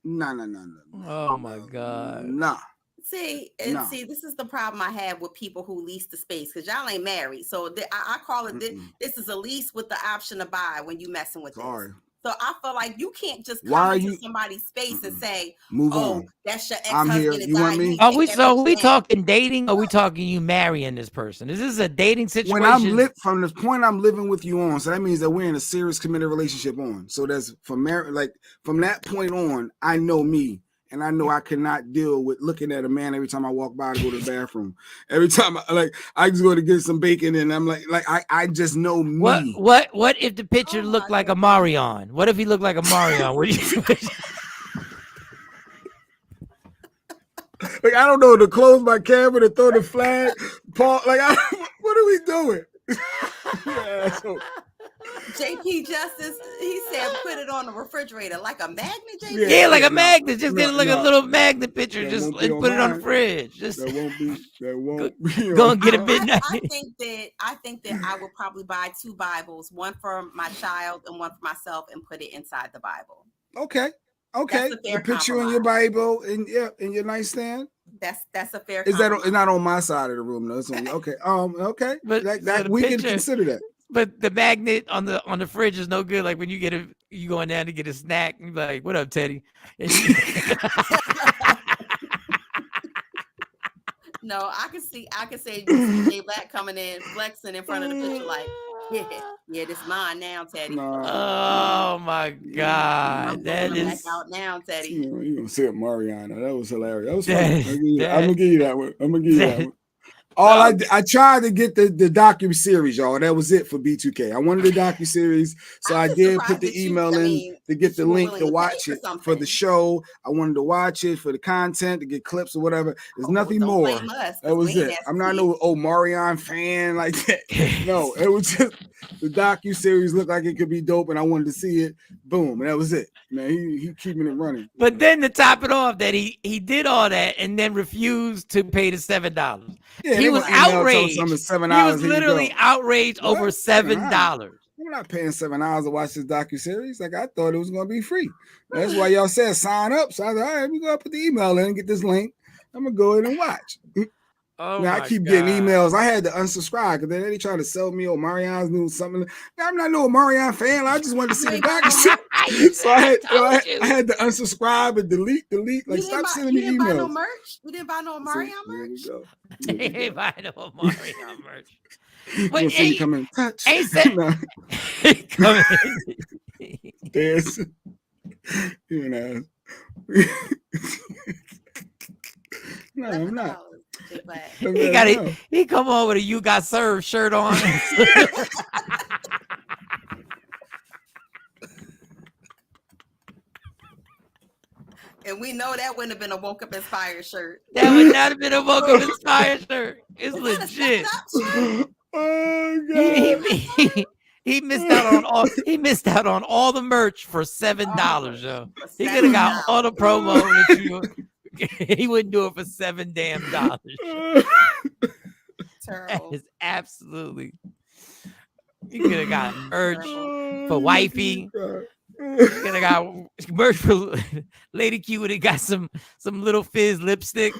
Oh my God. Nah. See, this is the problem I have with people who lease the space because y'all ain't married. So I call it this is a lease with the option to buy when you messing with this. So I feel like you can't just come into somebody's space and say, "Move on." That's your ex-husband. You want me? Are we talking dating? Or are we talking you marrying this person? Is this a dating situation? When from the point I'm living with you on, so that means that we're in a serious committed relationship on. So that's from that point on, I know me. And I know I cannot deal with looking at a man every time I walk by to go to the bathroom. Every time I just go to get some bacon and I'm like I just know me. What if the picture looked like a Marion? What if he looked like a Marion? What do you I don't know, to close my camera, to throw the flag, Paul. What are we doing? Yeah, JP Justice, he said put it on the refrigerator like a magnet, JP? Yeah, like a magnet. Just get like a little magnet picture, just and put it on the fridge. That won't be. Go and get a midnight. I think that I would probably buy 2 Bibles, one for my child and one for myself, and put it inside the Bible. Okay. The picture in your Bible in your nightstand. That's a fair. It's not on my side of the room though. It's on okay. Okay. But that we can consider that. But the magnet on the fridge is no good. Like when you going down to get a snack, and you're like, "What up, Teddy?" No, I can see Jay Black coming in, flexing in front of the picture, like, yeah, this mine now, Teddy. Oh my God, that is back out now, Teddy. You gonna say it, Mariana? That was hilarious. That was funny. I'm gonna give you that one. I tried to get the docu series, y'all. That was it for B2K. I wanted the docu series, so I did put the email in to get the link to watch it for the show. I wanted to watch it for the content, to get clips or whatever. There's nothing more. That was it. I'm not no Marion fan like that. No, it was just the docu series looked like it could be dope, and I wanted to see it. Boom, and that was it. Man, he keeping it running. But then to top it off, that he did all that and then refused to pay the $7. Yeah, he was outraged. He was literally outraged over $7. I'm not paying $7 to watch this docu-series. Like, I thought it was going to be free. That's why y'all said sign up. So I was like, all right, we're going to put the email in and get this link. I'm going to go in and watch. Now, I keep getting emails. I had to unsubscribe because then they try to sell me Marion's new something. Now, I'm not no Marion fan. I just wanted to see the docu-series. So I had to unsubscribe and delete. Like, stop sending me emails. You didn't buy no merch? You didn't buy no Marion merch? He didn't buy no Marion merch. But you come in touch. There's, you know. No, I'm not. He come on with a "You Got Served" shirt on. And we know that wouldn't have been a Woke Up Inspired shirt. That would not have been a Woke Up Inspired shirt. It's legit. Oh God. He missed out on all. He missed out on all the merch for $7, yo. He could have got all the promo that you. He wouldn't do it for $7 damn. That is absolutely. He could have got merch for wifey. You could have got merch for Lady Q. Would have got some Little Fizz lipstick.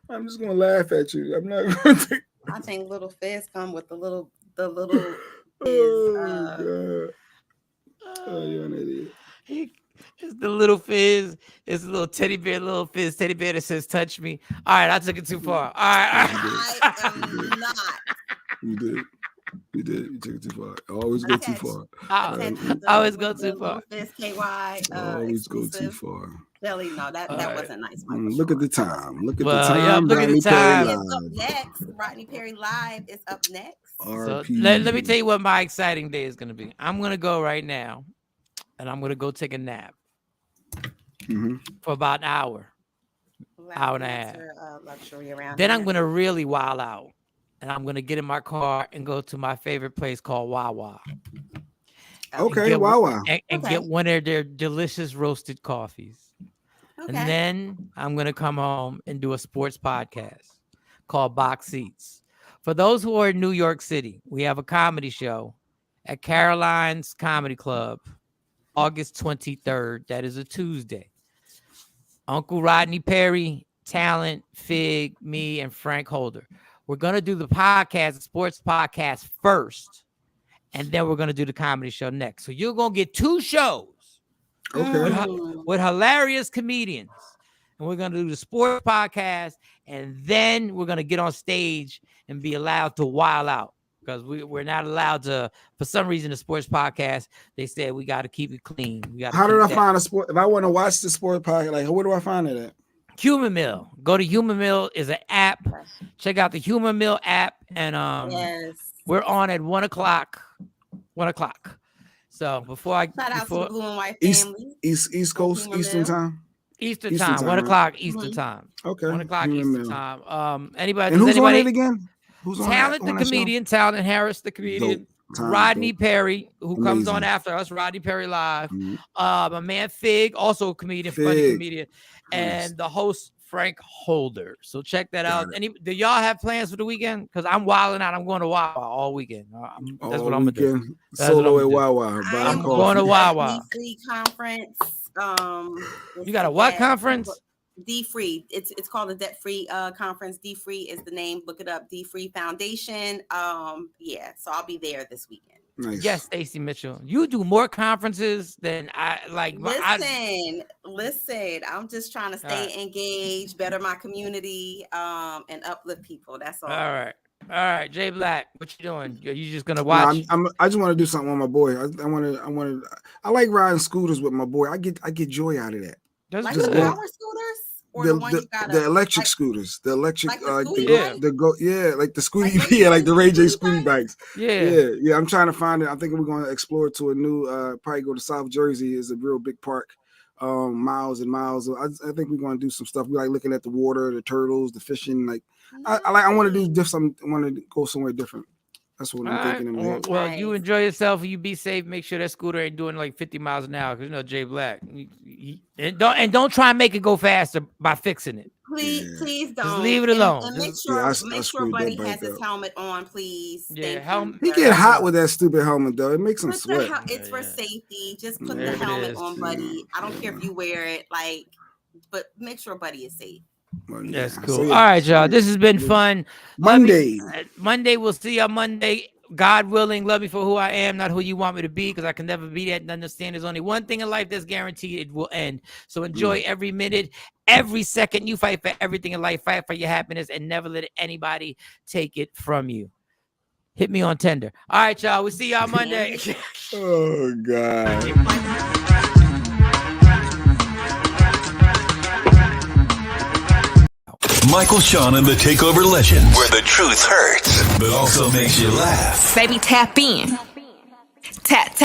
I'm just gonna laugh at you. I'm not going to. I think Little Fizz come with the little. Oh God! Oh, you're an idiot. It's the Little Fizz. It's a little teddy bear, Little Fizz teddy bear that says "Touch me." All right, I took it too far. All right. I am not. You did. You took it too far. I always go too far. I always go too far. Fizz KY. Always go too far. Belly, no, that wasn't nice. Look at the time. Look at the time. Look at the time. It's up next. Rodney Perry Live is up next. So let me tell you what my exciting day is going to be. I'm going to go right now, and I'm going to go take a nap for about an hour and a half. Luxury around then here. I'm going to really wild out, and I'm going to get in my car and go to my favorite place called Wawa. Okay, Wawa. And get one of their delicious roasted coffees. Okay. And then I'm going to come home and do a sports podcast called Box Seats. For those who are in New York City, we have a comedy show at Caroline's Comedy Club, August 23rd. That is a Tuesday. Uncle Rodney Perry, Talent, Fig, me, and Frank Holder. We're going to do the podcast, the sports podcast first, and then we're going to do the comedy show next. So you're going to get two shows. Okay. With hilarious comedians. And we're going to do the sports podcast. And then we're going to get on stage and be allowed to wild out. Because we're not allowed to, for some reason, the sports podcast, they said we got to keep it clean. How did I find a sport? If I want to watch the sports podcast, like, where do I find it at? Humor Mill. Go to Humor Mill is an app. Check out the Humor Mill app. And we're on at 1 o'clock. 1 o'clock. So before I shout out to the Blue and White family. East Coast, Eastern time. Eastern time, 1 o'clock Eastern time. Okay. 1 o'clock Eastern time. Anybody? And who's on it again? Who's on Talent, the comedian. Talent Harris, the comedian. Rodney Perry, who comes on after us. Rodney Perry Live. My man Fig, also a comedian, funny comedian, and the host Frank Holder. So check that out. Do y'all have plans for the weekend? Because I'm wilding out. I'm going to Wawa all weekend. That's what I'm gonna do. Solo at Wawa. I'm going to Wawa. D-Free conference. You got a what conference? D-Free. It's called the Debt Free Conference. D-Free is the name. Look it up. D-Free Foundation. Yeah. So I'll be there this weekend. Nice. Yes, Stacey Mitchell. You do more conferences than I like. Listen. I'm just trying to stay engaged, better my community, and uplift people. That's all. All right, Jay Black. What you doing? Are you just gonna watch? I just want to do something with my boy. I like riding scooters with my boy. I get joy out of that. Like the power scooters? or the one you got the electric scooters, the electric like the the Scooty like the Scooty, Like yeah, like the Ray J Scooty Scooty bikes. Yeah. Yeah. I'm trying to find it. I think we're going to explore to a new. Probably go to South Jersey. Is a real big park. Miles and miles. I think we're going to do some stuff. We like looking at the water, the turtles, the fishing. Like I want to do something. I want to go somewhere different. That's what I'm thinking in my head. Well, you enjoy yourself. You be safe. Make sure that scooter ain't doing like 50 miles an hour, because you know Jay Black. And don't try and make it go faster by fixing it. Please don't. Just leave it alone. And make sure Buddy has his helmet on, please. Yeah, he get hot with that stupid helmet though. It makes him sweat. It's for safety. Just put the helmet on, Buddy. I don't care if you wear it, but make sure Buddy is safe. That's cool. So, all right, y'all. This has been fun. Monday, we'll see y'all Monday. God willing, love me for who I am, not who you want me to be, because I can never be that and understand there's only one thing in life that's guaranteed: it will end. So enjoy every minute, every second. You fight for everything in life. Fight for your happiness and never let anybody take it from you. Hit me on Tinder. All right, y'all. We'll see y'all Monday. Oh, God. Michael, Sahwn, and the Takeover Legends, where the truth hurts, but also makes you laugh. Baby, tap in. Tap.